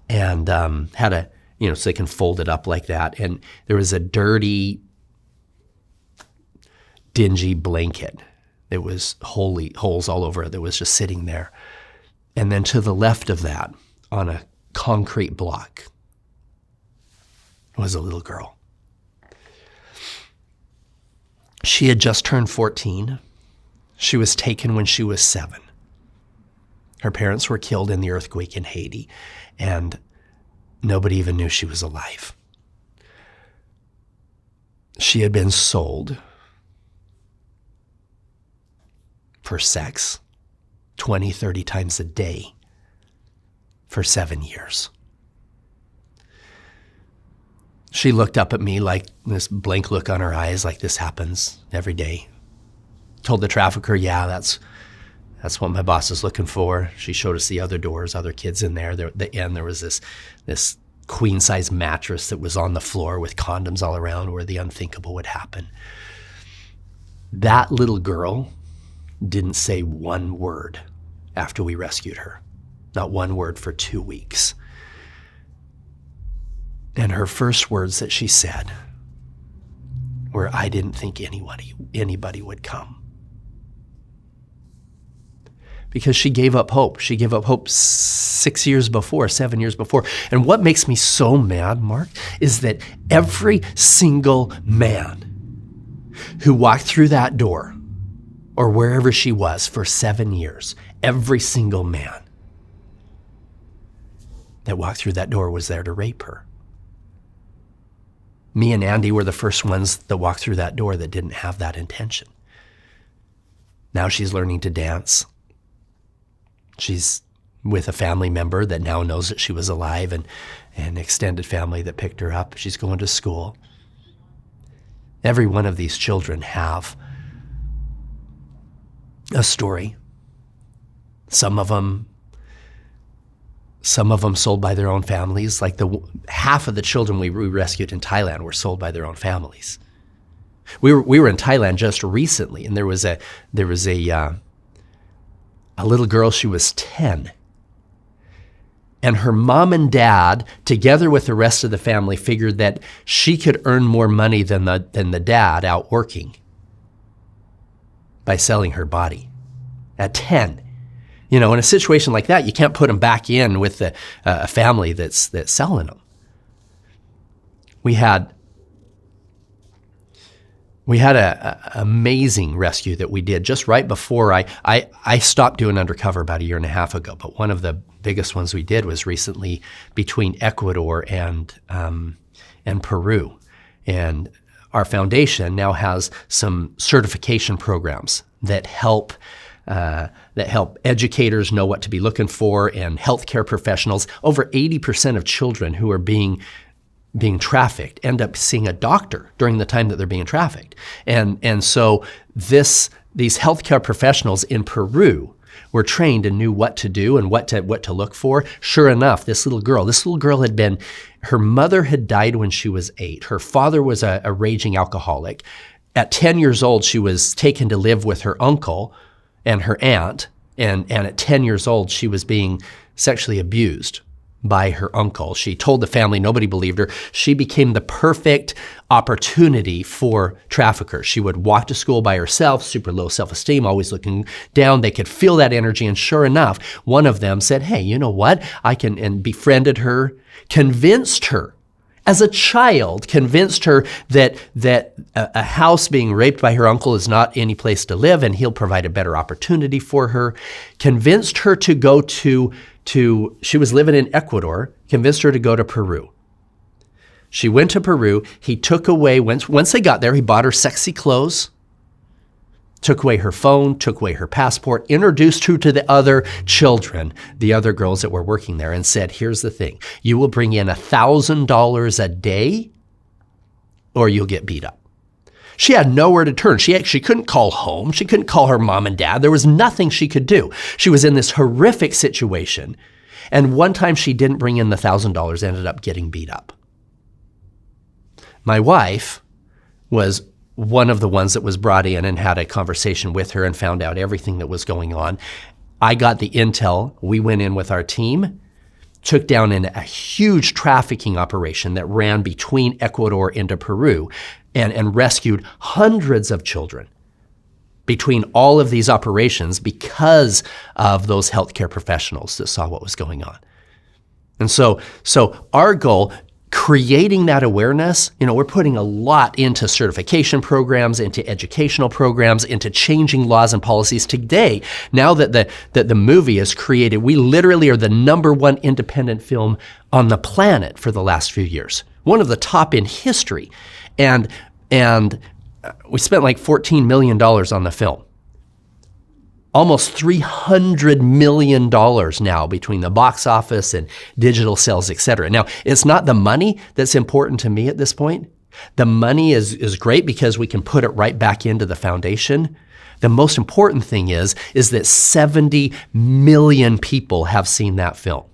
and had a so they can fold it up like that. And there was a dirty, dingy blanket that was holes all over it that was just sitting there. And then to the left of that, on a concrete block, was a little girl. She had just turned 14. She was taken when she was 7. Her parents were killed in the earthquake in Haiti, and nobody even knew she was alive. She had been sold for sex 20, 30 times a day for 7 years. She looked up at me like this blank look on her eyes, like this happens every day. Told the trafficker, yeah, that's what my boss is looking for. She showed us the other doors, other kids in there. At the end, there was this queen-size mattress that was on the floor with condoms all around where the unthinkable would happen. That little girl didn't say one word after we rescued her. Not one word for 2 weeks. And her first words that she said were, I didn't think anybody would come. Because she gave up hope. She gave up hope 7 years before. And what makes me so mad, Mark, is that every single man who walked through that door or wherever she was for 7 years, every single man that walked through that door was there to rape her. Me and Andy were the first ones that walked through that door that didn't have that intention. Now she's learning to dance. She's with a family member that now knows that she was alive, and an extended family that picked her up. She's going to school. Every one of these children have a story. Some of them sold by their own families. Like half of the children we rescued in Thailand were sold by their own families. We were in Thailand just recently, and there was a little girl. She was 10, and her mom and dad, together with the rest of the family, figured that she could earn more money than the dad out working by selling her body at 10. In a situation like that, you can't put them back in with a family that's selling them. We had an amazing rescue that we did just right before I stopped doing undercover about 1.5 years ago. But one of the biggest ones we did was recently between Ecuador and Peru. And our foundation now has some certification programs that help educators know what to be looking for, and healthcare professionals. Over 80% of children who are being trafficked end up seeing a doctor during the time that they're being trafficked. And so this these healthcare professionals in Peru were trained and knew what to do and what to look for. Sure enough, this little girl had been, her mother had died when she was 8. Her father was a raging alcoholic. At 10 years old, she was taken to live with her uncle and her aunt. And at 10 years old, she was being sexually abused by her uncle. She told the family, nobody believed her. She became the perfect opportunity for traffickers. She would walk to school by herself, super low self-esteem, always looking down. They could feel that energy. And sure enough, one of them said, hey, you know what? And befriended her, convinced her, as a child, convinced her that a house being raped by her uncle is not any place to live and he'll provide a better opportunity for her. Convinced her to go to she was living in Ecuador, convinced her to go to Peru. She went to Peru. He took away, once they got there, he bought her sexy clothes, took away her phone, took away her passport, introduced her to the other children, the other girls that were working there, and said, here's the thing, you will bring in $1,000 a day or you'll get beat up. She had nowhere to turn. She couldn't call home. She couldn't call her mom and dad. There was nothing she could do. She was in this horrific situation. And one time she didn't bring in the $1,000, ended up getting beat up. My wife was one of the ones that was brought in and had a conversation with her and found out everything that was going on. I got the intel. We went in with our team, took down in a huge trafficking operation that ran between Ecuador into Peru and rescued hundreds of children between all of these operations because of those healthcare professionals that saw what was going on. And so our goal, creating that awareness, we're putting a lot into certification programs, into educational programs, into changing laws and policies. Today, now that the movie is created, we literally are the #1 independent film on the planet for the last few years. One of the top in history. And we spent like $14 million on the film. Almost $300 million now between the box office and digital sales, et cetera. Now, it's not the money that's important to me at this point. The money is great because we can put it right back into the foundation. The most important thing is that 70 million people have seen that film.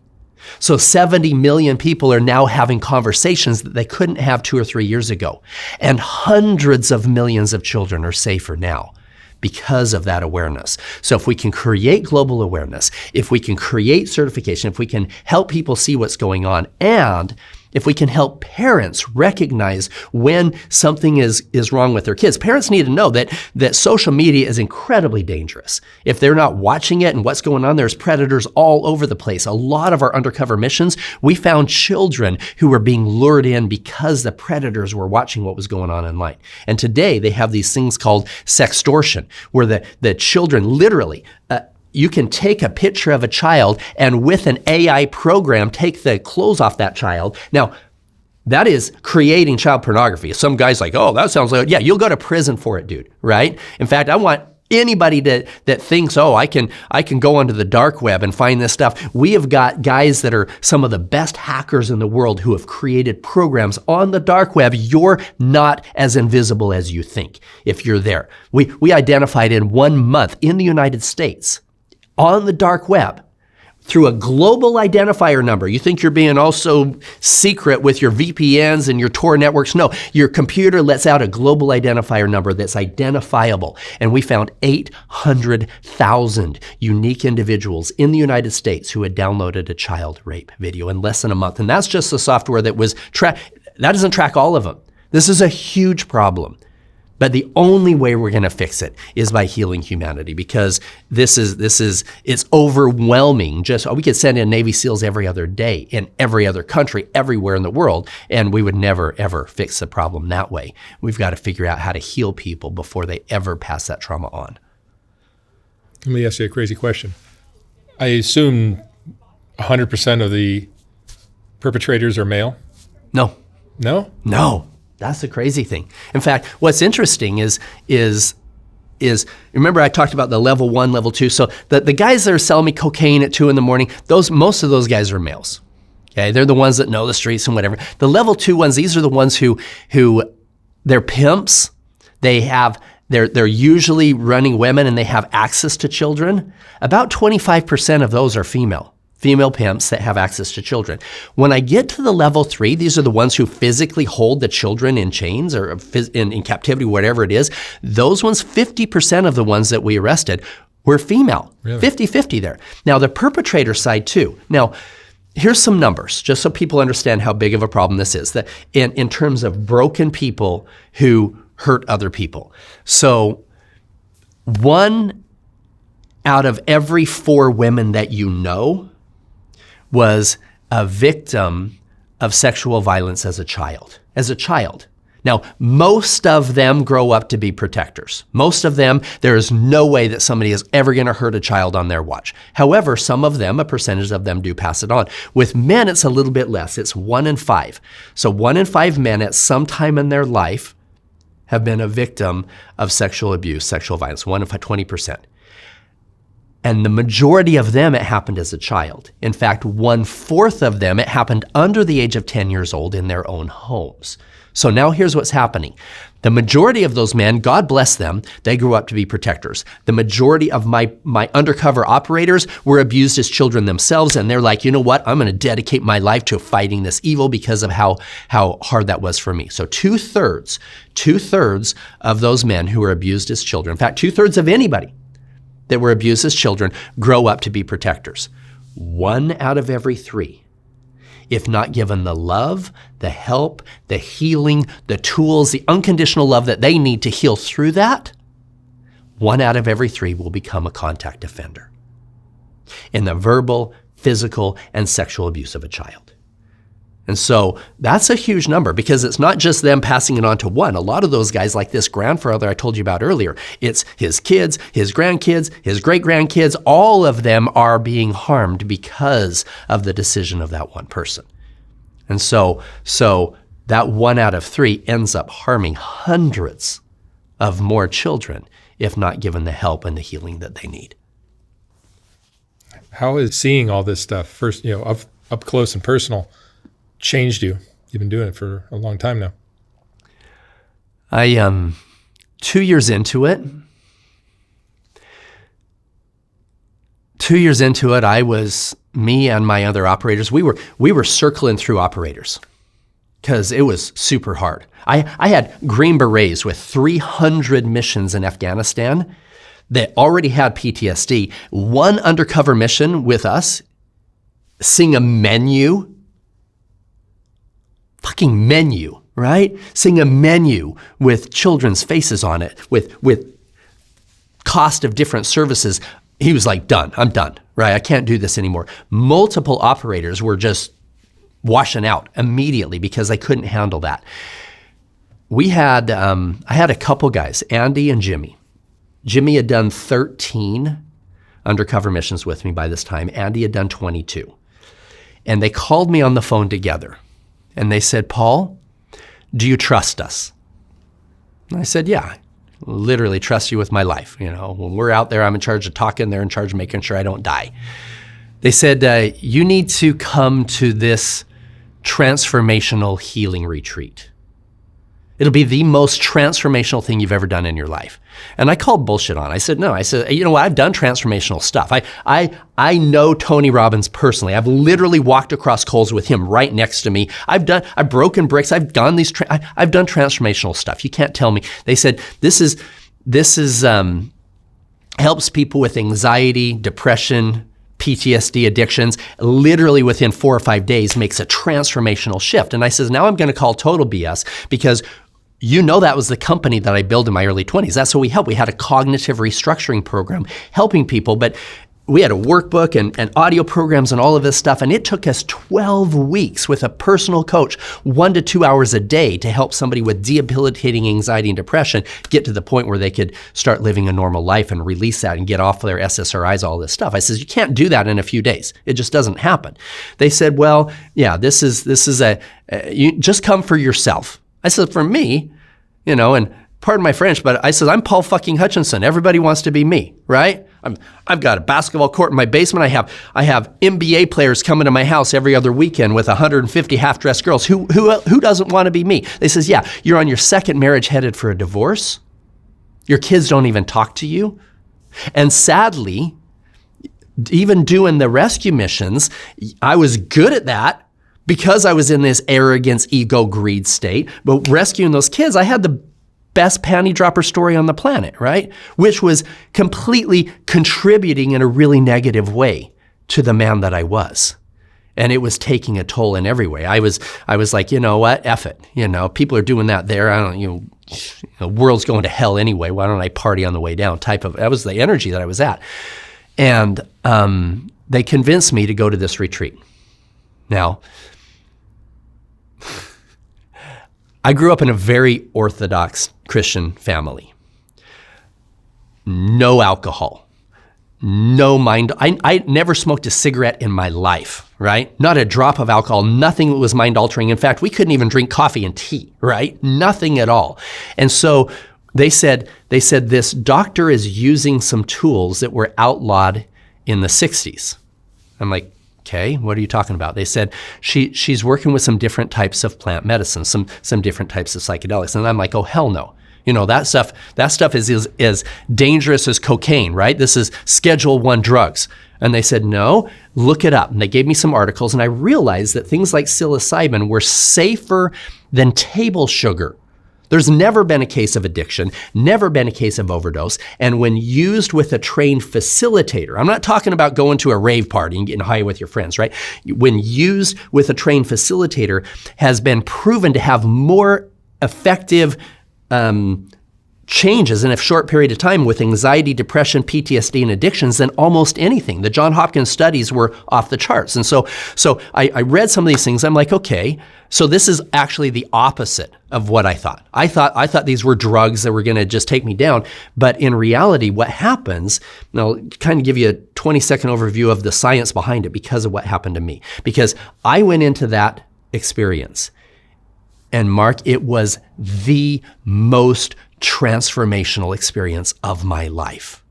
So 70 million people are now having conversations that they couldn't have 2 or 3 years ago. And hundreds of millions of children are safer now because of that awareness. So if we can create global awareness, if we can create certification, if we can help people see what's going on, and if we can help parents recognize when something is wrong with their kids. Parents need to know that social media is incredibly dangerous. If they're not watching it and what's going on, there's predators all over the place. A lot of our undercover missions, we found children who were being lured in because the predators were watching what was going on online. And today they have these things called sextortion, where the children literally, you can take a picture of a child and with an AI program, take the clothes off that child. Now, that is creating child pornography. Some guy's like, oh, that sounds like, yeah, you'll go to prison for it, dude, right? In fact, I want anybody that thinks, oh, I can go onto the dark web and find this stuff. We have got guys that are some of the best hackers in the world who have created programs on the dark web. You're not as invisible as you think if you're there. We identified in 1 month in the United States, on the dark web, through a global identifier number. You think you're being also secret with your VPNs and your Tor networks. No, your computer lets out a global identifier number that's identifiable. And we found 800,000 unique individuals in the United States who had downloaded a child rape video in less than a month. And that's just the software that was that doesn't track all of them. This is a huge problem. But the only way we're going to fix it is by healing humanity, because it's overwhelming. We could send in Navy SEALs every other day in every other country, everywhere in the world, and we would never, ever fix the problem that way. We've got to figure out how to heal people before they ever pass that trauma on. Let me ask you a crazy question. I assume 100% of the perpetrators are male? No. No? No. That's the crazy thing. In fact, what's interesting is remember I talked about the level 1, level 2. So the guys that are selling me cocaine at 2 in the morning, most of those guys are males. Okay, they're the ones that know the streets and whatever. The level 2 ones, these are the ones who they're pimps. They have They're usually running women and they have access to children. About 25% of those are female pimps that have access to children. When I get to the level 3, these are the ones who physically hold the children in chains or in captivity, whatever it is. Those ones, 50% of the ones that we arrested were female. Really? 50-50 there. Now, the perpetrator side too. Now, here's some numbers, just so people understand how big of a problem this is, that in terms of broken people who hurt other people. So 1 out of every 4 women that you know was a victim of sexual violence as a child. Now, most of them grow up to be protectors. Most of them, there is no way that somebody is ever going to hurt a child on their watch. However, some of them, a percentage of them do pass it on. With men, it's a little bit less. It's 1 in 5. So 1 in 5 men at some time in their life have been a victim of sexual abuse, sexual violence, 1 in 5, 20%. And the majority of them, it happened as a child. In fact, 1/4 of them, it happened under the age of 10 years old in their own homes. So now here's what's happening. The majority of those men, God bless them, they grew up to be protectors. The majority of my undercover operators were abused as children themselves, and they're like, you know what, I'm gonna dedicate my life to fighting this evil because of how hard that was for me. So 2/3 of those men who were abused as children, in fact, 2/3 of anybody that were abused as children grow up to be protectors. 1 out of every 3, if not given the love, the help, the healing, the tools, the unconditional love that they need to heal through that, 1 out of every 3 will become a contact offender in the verbal, physical, and sexual abuse of a child. And so that's a huge number because it's not just them passing it on to one. A lot of those guys, like this grandfather I told you about earlier, it's his kids, his grandkids, his great-grandkids, all of them are being harmed because of the decision of that one person. And so that 1 out of 3 ends up harming hundreds of more children if not given the help and the healing that they need. How is seeing all this stuff first, up close and personal, changed you? You've been doing it for a long time now. 2 years into it, me and my other operators, we were circling through operators because it was super hard. I had Green Berets with 300 missions in Afghanistan that already had PTSD. One undercover mission with us, seeing a menu, fucking menu, right? Seeing a menu with children's faces on it, with cost of different services. He was like, done, I'm done, right? I can't do this anymore. Multiple operators were just washing out immediately because they couldn't handle that. I had a couple guys, Andy and Jimmy. Jimmy had done 13 undercover missions with me by this time. Andy had done 22. And they called me on the phone together. And they said, Paul, do you trust us? And I said, yeah, literally trust you with my life. When we're out there, I'm in charge of talking. They're in charge of making sure I don't die. They said, you need to come to this transformational healing retreat. It'll be the most transformational thing you've ever done in your life. And I called bullshit on. I said, no. I said, you know what? I've done transformational stuff. I know Tony Robbins personally. I've literally walked across coals with him right next to me. I've broken bricks. I've done I've done transformational stuff. You can't tell me. They said, this is helps people with anxiety, depression, PTSD addictions, literally within 4 or 5 days makes a transformational shift. And I says, now I'm going to call total BS because that was the company that I built in my early 20s. That's what we helped. We had a cognitive restructuring program helping people, but we had a workbook and audio programs and all of this stuff. And it took us 12 weeks with a personal coach, 1 to 2 hours a day to help somebody with debilitating anxiety and depression get to the point where they could start living a normal life and release that and get off their SSRIs, all this stuff. I says, you can't do that in a few days. It just doesn't happen. They said, well, yeah, this is you just come for yourself. I said, for me, and pardon my French, but I said, I'm Paul fucking Hutchinson. Everybody wants to be me, right? I've got a basketball court in my basement. I have NBA players coming to my house every other weekend with 150 half-dressed girls. Who doesn't want to be me? They says, yeah, you're on your second marriage headed for a divorce. Your kids don't even talk to you. And sadly, even doing the rescue missions, I was good at that because I was in this arrogance, ego, greed state. But rescuing those kids, I had the best panty dropper story on the planet, right? Which was completely contributing in a really negative way to the man that I was. And it was taking a toll in every way. I was like, you know what, F it. People are doing that there. The world's going to hell anyway. Why don't I party on the way down? That was the energy that I was at. And they convinced me to go to this retreat. Now, I grew up in a very Orthodox Christian family. No alcohol. No mind. I never smoked a cigarette in my life, right? Not a drop of alcohol. Nothing was mind altering. In fact, we couldn't even drink coffee and tea, right? Nothing at all. And so they said this doctor is using some tools that were outlawed in the 60s. I'm like, okay, what are you talking about? They said she's working with some different types of plant medicine, some different types of psychedelics. And I'm like, oh, hell no. That stuff is as dangerous as cocaine, right? This is Schedule I drugs. And they said, no, look it up. And they gave me some articles, and I realized that things like psilocybin were safer than table sugar. There's never been a case of addiction, never been a case of overdose. And when used with a trained facilitator, I'm not talking about going to a rave party and getting high with your friends, right? When used with a trained facilitator, has been proven to have more effective changes in a short period of time with anxiety, depression, PTSD, and addictions than almost anything. The Johns Hopkins studies were off the charts. And so I read some of these things. I'm like, okay, so this is actually the opposite of what I thought. I thought these were drugs that were going to just take me down. But in reality, what happens, and I'll kind of give you a 20-second overview of the science behind it because of what happened to me. Because I went into that experience, and Mark, it was the most transformational experience of my life.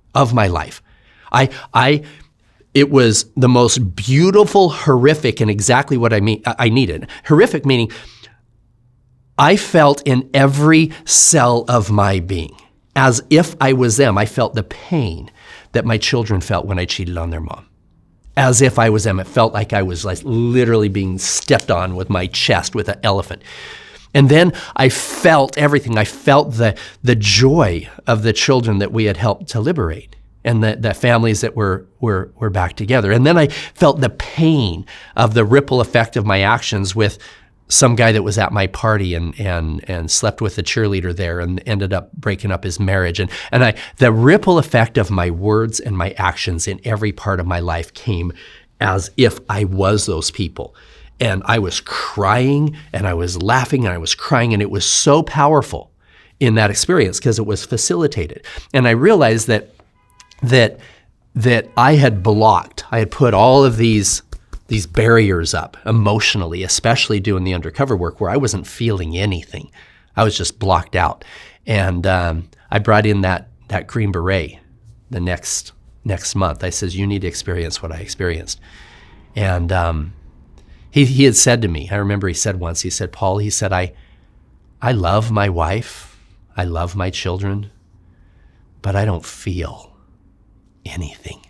It was the most beautiful, horrific, and exactly what I needed. Horrific meaning I felt in every cell of my being, as if I was them. I felt the pain that my children felt when I cheated on their mom. As if I was them. It felt like I was literally being stepped on with my chest with an elephant. And then I felt everything. I felt the joy of the children that we had helped to liberate, and the families that were back together. And then I felt the pain of the ripple effect of my actions with some guy that was at my party and slept with the cheerleader there and ended up breaking up his marriage. And the ripple effect of my words and my actions in every part of my life came as if I was those people. And I was crying, and I was laughing, and I was crying, and it was so powerful in that experience because it was facilitated. And I realized that I had put all of these barriers up emotionally, especially doing the undercover work where I wasn't feeling anything. I was just blocked out. And I brought in that Green Beret the next month. I says, you need to experience what I experienced. And he had said to me, I remember he said once, he said, Paul, I love my wife, I love my children, but I don't feel anything.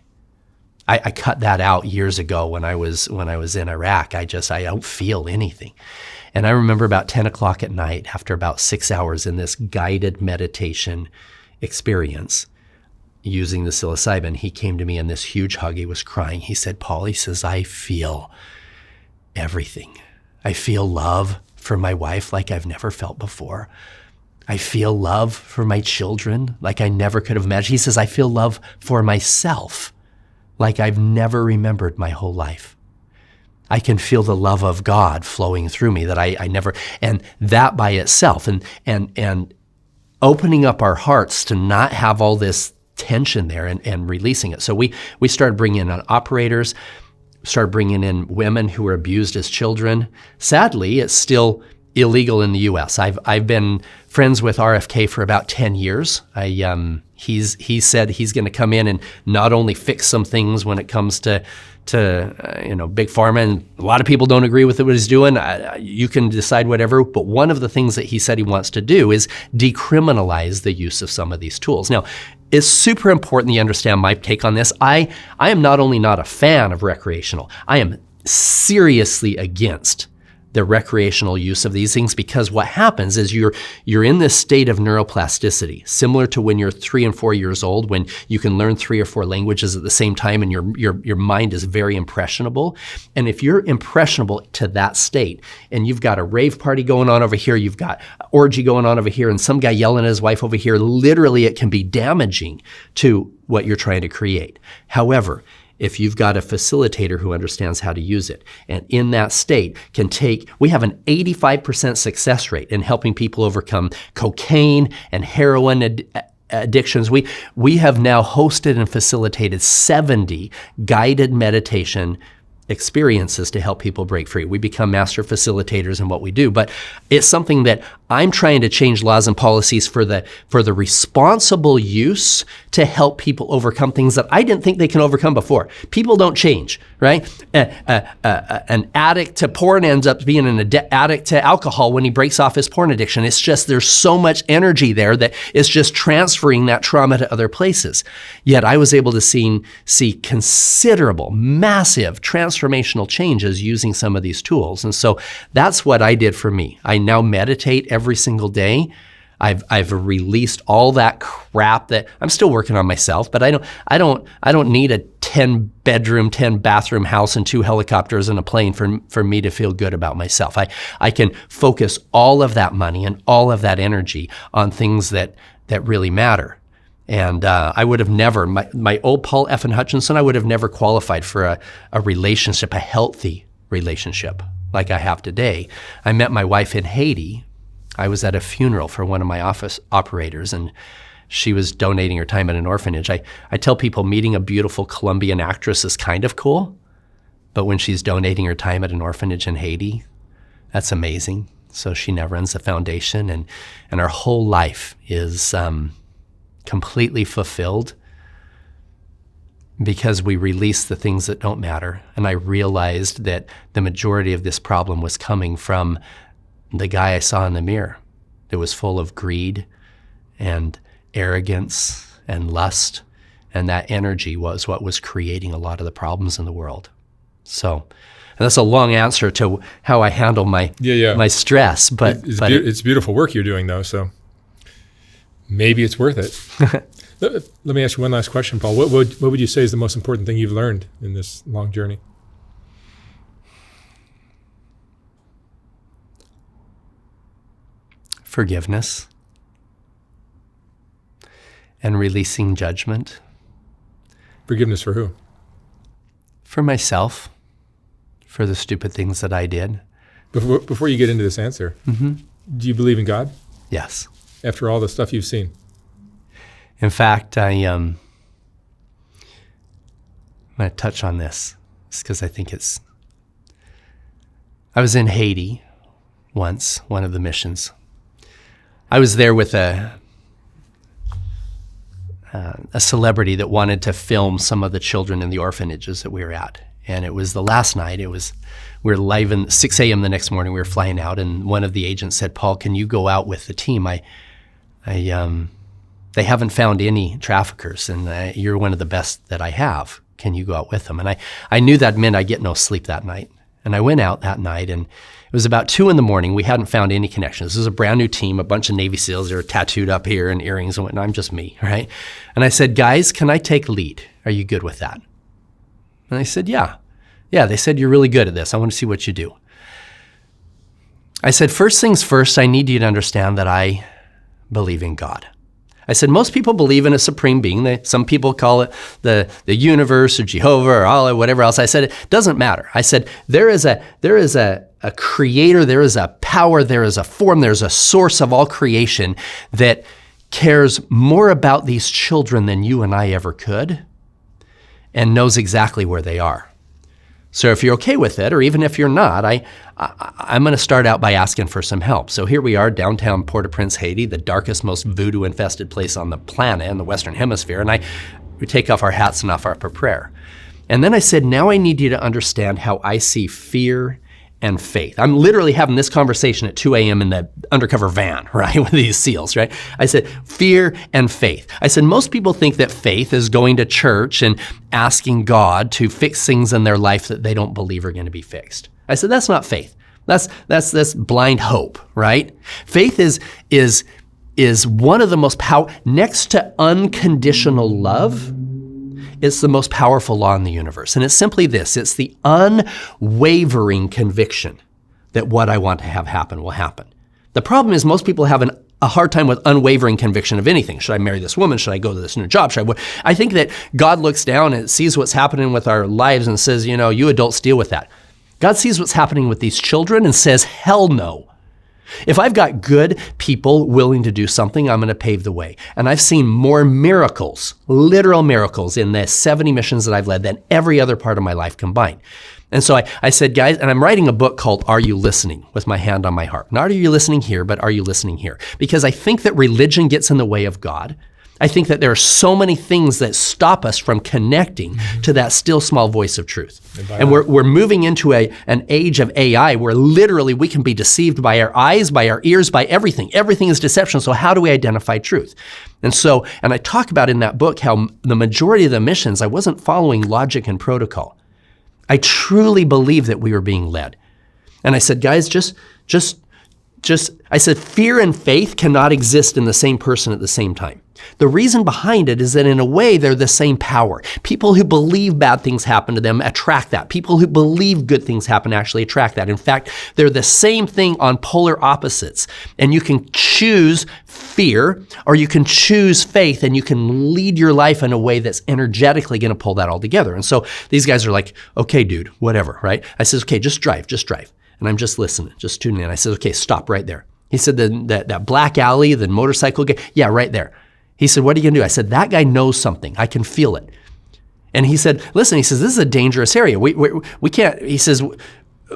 I cut that out years ago when I was in Iraq. I don't feel anything. And I remember about 10 o'clock at night, after about 6 hours in this guided meditation experience, using the psilocybin, he came to me in this huge hug. He was crying. He said, Paul, he says, I feel everything. I feel love for my wife like I've never felt before. I feel love for my children like I never could have imagined. He says, I feel love for myself like I've never remembered my whole life. I can feel the love of God flowing through me that I never, and that by itself, and opening up our hearts to not have all this tension there and releasing it. So we started bringing in operators, started bringing in women who were abused as children. Sadly, it's still illegal in the U.S. I've been friends with RFK for about 10 years. He said he's going to come in and not only fix some things when it comes to big pharma, and a lot of people don't agree with what he's doing. You can decide whatever, but one of the things that he said he wants to do is decriminalize the use of some of these tools. Now, it's super important you understand my take on this. I am not only not a fan of recreational, I am seriously against the recreational use of these things, because what happens is you're in this state of neuroplasticity, similar to when you're 3 and 4 years old, when you can learn 3 or 4 languages at the same time and your mind is very impressionable. And if you're impressionable to that state and you've got a rave party going on over here, you've got orgy going on over here, and some guy yelling at his wife over here, literally it can be damaging to what you're trying to create. However, if you've got a facilitator who understands how to use it, and in that state we have an 85% success rate in helping people overcome cocaine and heroin addictions. We have now hosted and facilitated 70 guided meditation experiences to help people break free. We become master facilitators in what we do, but it's something that I'm trying to change laws and policies for the responsible use to help people overcome things that I didn't think they can overcome before. People don't change, right? An addict to porn ends up being an addict to alcohol when he breaks off his porn addiction. It's just there's so much energy there that it's just transferring that trauma to other places. Yet I was able to see considerable, massive transformational changes using some of these tools. And so that's what I did for me. I now meditate every single day. I've released all that crap that I'm still working on myself, but I don't need a 10-bedroom, 10-bathroom house and 2 helicopters and a plane for me to feel good about myself. I can focus all of that money and all of that energy on things that really matter. And I would have never, my old Paul F. and Hutchinson, I would have never qualified for a relationship, a healthy relationship like I have today. I met my wife in Haiti. I was at a funeral for one of my office operators, and she was donating her time at an orphanage. I tell people meeting a beautiful Colombian actress is kind of cool, but when she's donating her time at an orphanage in Haiti, that's amazing. So she now runs the foundation, and our whole life is completely fulfilled because we released the things that don't matter. And I realized that the majority of this problem was coming from the guy I saw in the mirror that was full of greed and arrogance and lust, and that energy was what was creating a lot of the problems in the world. So, and that's a long answer to how I handle my stress, but it's beautiful work you're doing, though. So maybe it's worth it. Let me ask you one last question, Paul. What would you say is the most important thing you've learned in this long journey? Forgiveness and releasing judgment. Forgiveness for who? For myself, for the stupid things that I did. Before you get into this answer, do you believe in God? Yes. After all the stuff you've seen? In fact, I'm going to touch on this because I think I was in Haiti once, one of the missions. I was there with a celebrity that wanted to film some of the children in the orphanages that we were at. And it was the last night. We were live in 6 a.m. the next morning. We were flying out, and one of the agents said, "Paul, can you go out with the team? They haven't found any traffickers, and you're one of the best that I have. Can you go out with them?" And I knew that meant I'd get no sleep that night. And I went out that night, and it was about 2 a.m. We hadn't found any connections. This was a brand new team, a bunch of Navy SEALs. They were tattooed up here and earrings and whatnot. I'm just me, right? And I said, "Guys, can I take lead? Are you good with that?" And they said, yeah. Yeah, they said, "You're really good at this. I want to see what you do." I said, "First things first, I need you to understand that I believe in God." I said, "Most people believe in a supreme being. Some people call it the universe or Jehovah or Allah, whatever else." I said, "It doesn't matter." I said, there is a creator, there is a power, there is a form, there's a source of all creation that cares more about these children than you and I ever could and knows exactly where they are. So if you're okay with it, or even if you're not, I'm going to start out by asking for some help. So here we are, downtown Port-au-Prince, Haiti, the darkest, most voodoo-infested place on the planet in the Western Hemisphere. And we take off our hats and offer up a prayer. And then I said, now I need you to understand how I see fear and faith. I'm literally having this conversation at 2 a.m. in the undercover van, right, with these SEALs, right? I said, fear and faith. I said, most people think that faith is going to church and asking God to fix things in their life that they don't believe are going to be fixed. I said, that's not faith. That's blind hope, right? Faith is one of the most next to unconditional love, it's the most powerful law in the universe. And it's simply this. It's the unwavering conviction that what I want to have happen will happen. The problem is most people have a hard time with unwavering conviction of anything. Should I marry this woman? Should I go to this new job? I think that God looks down and sees what's happening with our lives and says, you adults deal with that. God sees what's happening with these children and says, hell no. If I've got good people willing to do something, I'm going to pave the way. And I've seen more miracles, literal miracles, in the 70 missions that I've led than every other part of my life combined. And so I said, guys, and I'm writing a book called Are You Listening? With my hand on my heart. Not are you listening here, but are you listening here? Because I think that religion gets in the way of God. I think that there are so many things that stop us from connecting to that still small voice of truth. And we're moving into an age of AI where literally we can be deceived by our eyes, by our ears, by everything. Everything is deception. So how do we identify truth? And I talk about in that book how the majority of the missions, I wasn't following logic and protocol. I truly believe that we were being led. And I said, guys, I said, fear and faith cannot exist in the same person at the same time. The reason behind it is that in a way, they're the same power. People who believe bad things happen to them attract that. People who believe good things happen actually attract that. In fact, they're the same thing on polar opposites. And you can choose fear or you can choose faith, and you can lead your life in a way that's energetically going to pull that all together. And so these guys are like, okay, dude, whatever, right? I says, okay, just drive. And I'm just listening, just tuning in. I said, okay, stop right there. He said, that black alley, the motorcycle guy, yeah, right there. He said, what are you gonna do? I said, that guy knows something. I can feel it. And he said, listen, he says, this is a dangerous area. We can't, he says,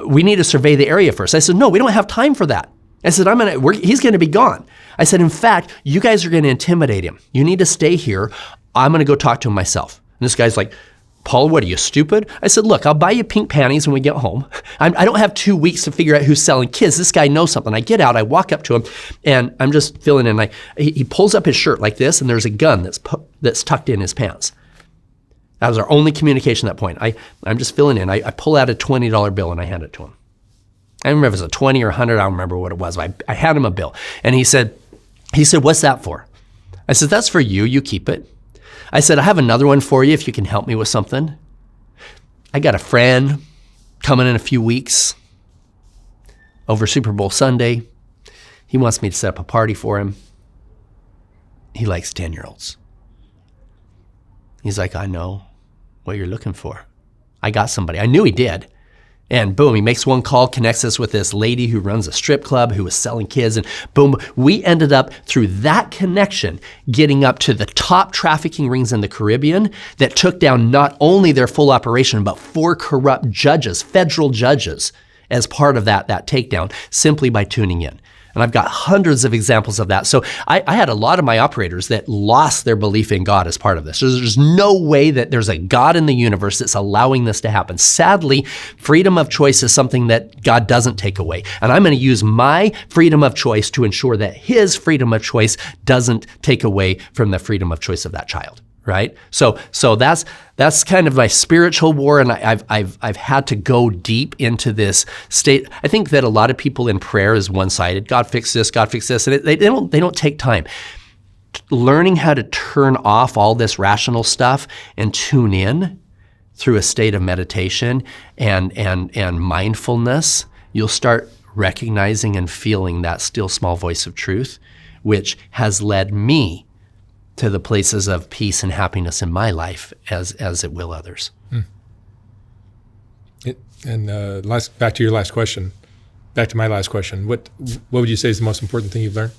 we need to survey the area first. I said, no, we don't have time for that. I said, he's gonna be gone. I said, in fact, you guys are gonna intimidate him. You need to stay here. I'm gonna go talk to him myself. And this guy's like, Paul, what are you, stupid? I said, look, I'll buy you pink panties when we get home. I don't have 2 weeks to figure out who's selling kids. This guy knows something. I get out, I walk up to him, and I'm just feeling in. He pulls up his shirt like this, and there's a gun that's tucked in his pants. That was our only communication at that point. I'm just filling in. I pull out a $20 bill, and I hand it to him. I don't remember if it was a 20 or 100. I don't remember what it was. But I hand him a bill, and he said, what's that for? I said, that's for you. You keep it. I said, I have another one for you if you can help me with something. I got a friend coming in a few weeks over Super Bowl Sunday. He wants me to set up a party for him. He likes 10-year-olds. He's like, I know what you're looking for. I got somebody. I knew he did. And boom, he makes one call, connects us with this lady who runs a strip club who was selling kids. And boom, we ended up through that connection getting up to the top trafficking rings in the Caribbean that took down not only their full operation, but 4 corrupt judges, federal judges, as part of that takedown simply by tuning in. And I've got hundreds of examples of that. So I had a lot of my operators that lost their belief in God as part of this. There's no way that there's a God in the universe that's allowing this to happen. Sadly, freedom of choice is something that God doesn't take away. And I'm going to use my freedom of choice to ensure that his freedom of choice doesn't take away from the freedom of choice of that child. Right? So that's kind of my spiritual war, and I've had to go deep into this state. I think that a lot of people in prayer is one-sided. God fix this, and they don't take time. Learning how to turn off all this rational stuff and tune in through a state of meditation and mindfulness, you'll start recognizing and feeling that still small voice of truth, which has led me to the places of peace and happiness in my life as it will others. Back to your last question, back to my last question, what would you say is the most important thing you've learned?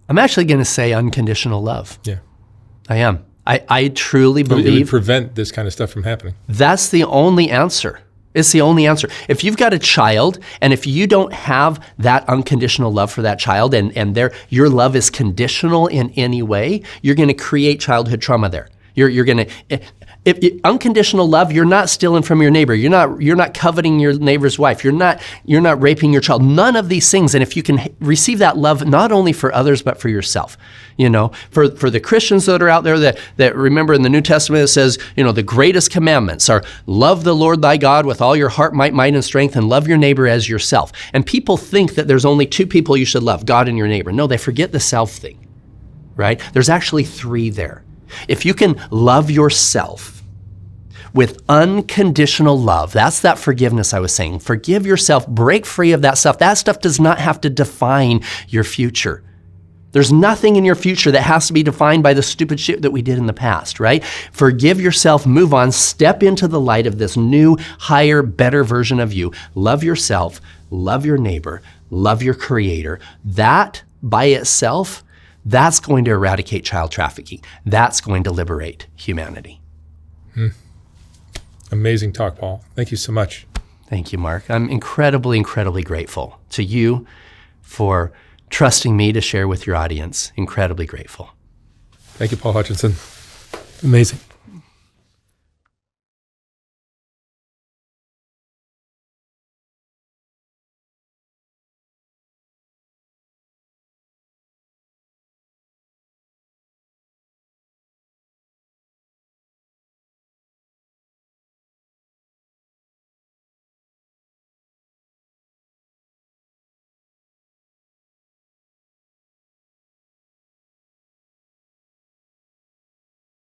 I'm actually going to say unconditional love. Yeah. I am. I truly It would believe prevent this kind of stuff from happening. that's the only answer. It's the only answer. If you've got a child, and if you don't have that unconditional love for that child, and your love is conditional in any way, you're going to create childhood trauma there. You're going to, if unconditional love, you're not stealing from your neighbor. You're not coveting your neighbor's wife. You're not raping your child. None of these things. And if you can receive that love, not only for others, but for yourself, for the Christians that are out there that remember in the New Testament, it says, the greatest commandments are love the Lord thy God with all your heart, might, and strength, and love your neighbor as yourself. And people think that there's only two people you should love, God and your neighbor. No, they forget the self thing, right? There's actually three there. If you can love yourself with unconditional love, that's that forgiveness I was saying. Forgive yourself, break free of that stuff. That stuff does not have to define your future. There's nothing in your future that has to be defined by the stupid shit that we did in the past, right? Forgive yourself, move on, step into the light of this new, higher, better version of you. Love yourself, love your neighbor, love your creator. That by itself, that's going to eradicate child trafficking. That's going to liberate humanity. Amazing talk, Paul. Thank you so much. Thank you, Mark. I'm incredibly, incredibly grateful to you for trusting me to share with your audience. Incredibly grateful. Thank you, Paul Hutchinson. Amazing.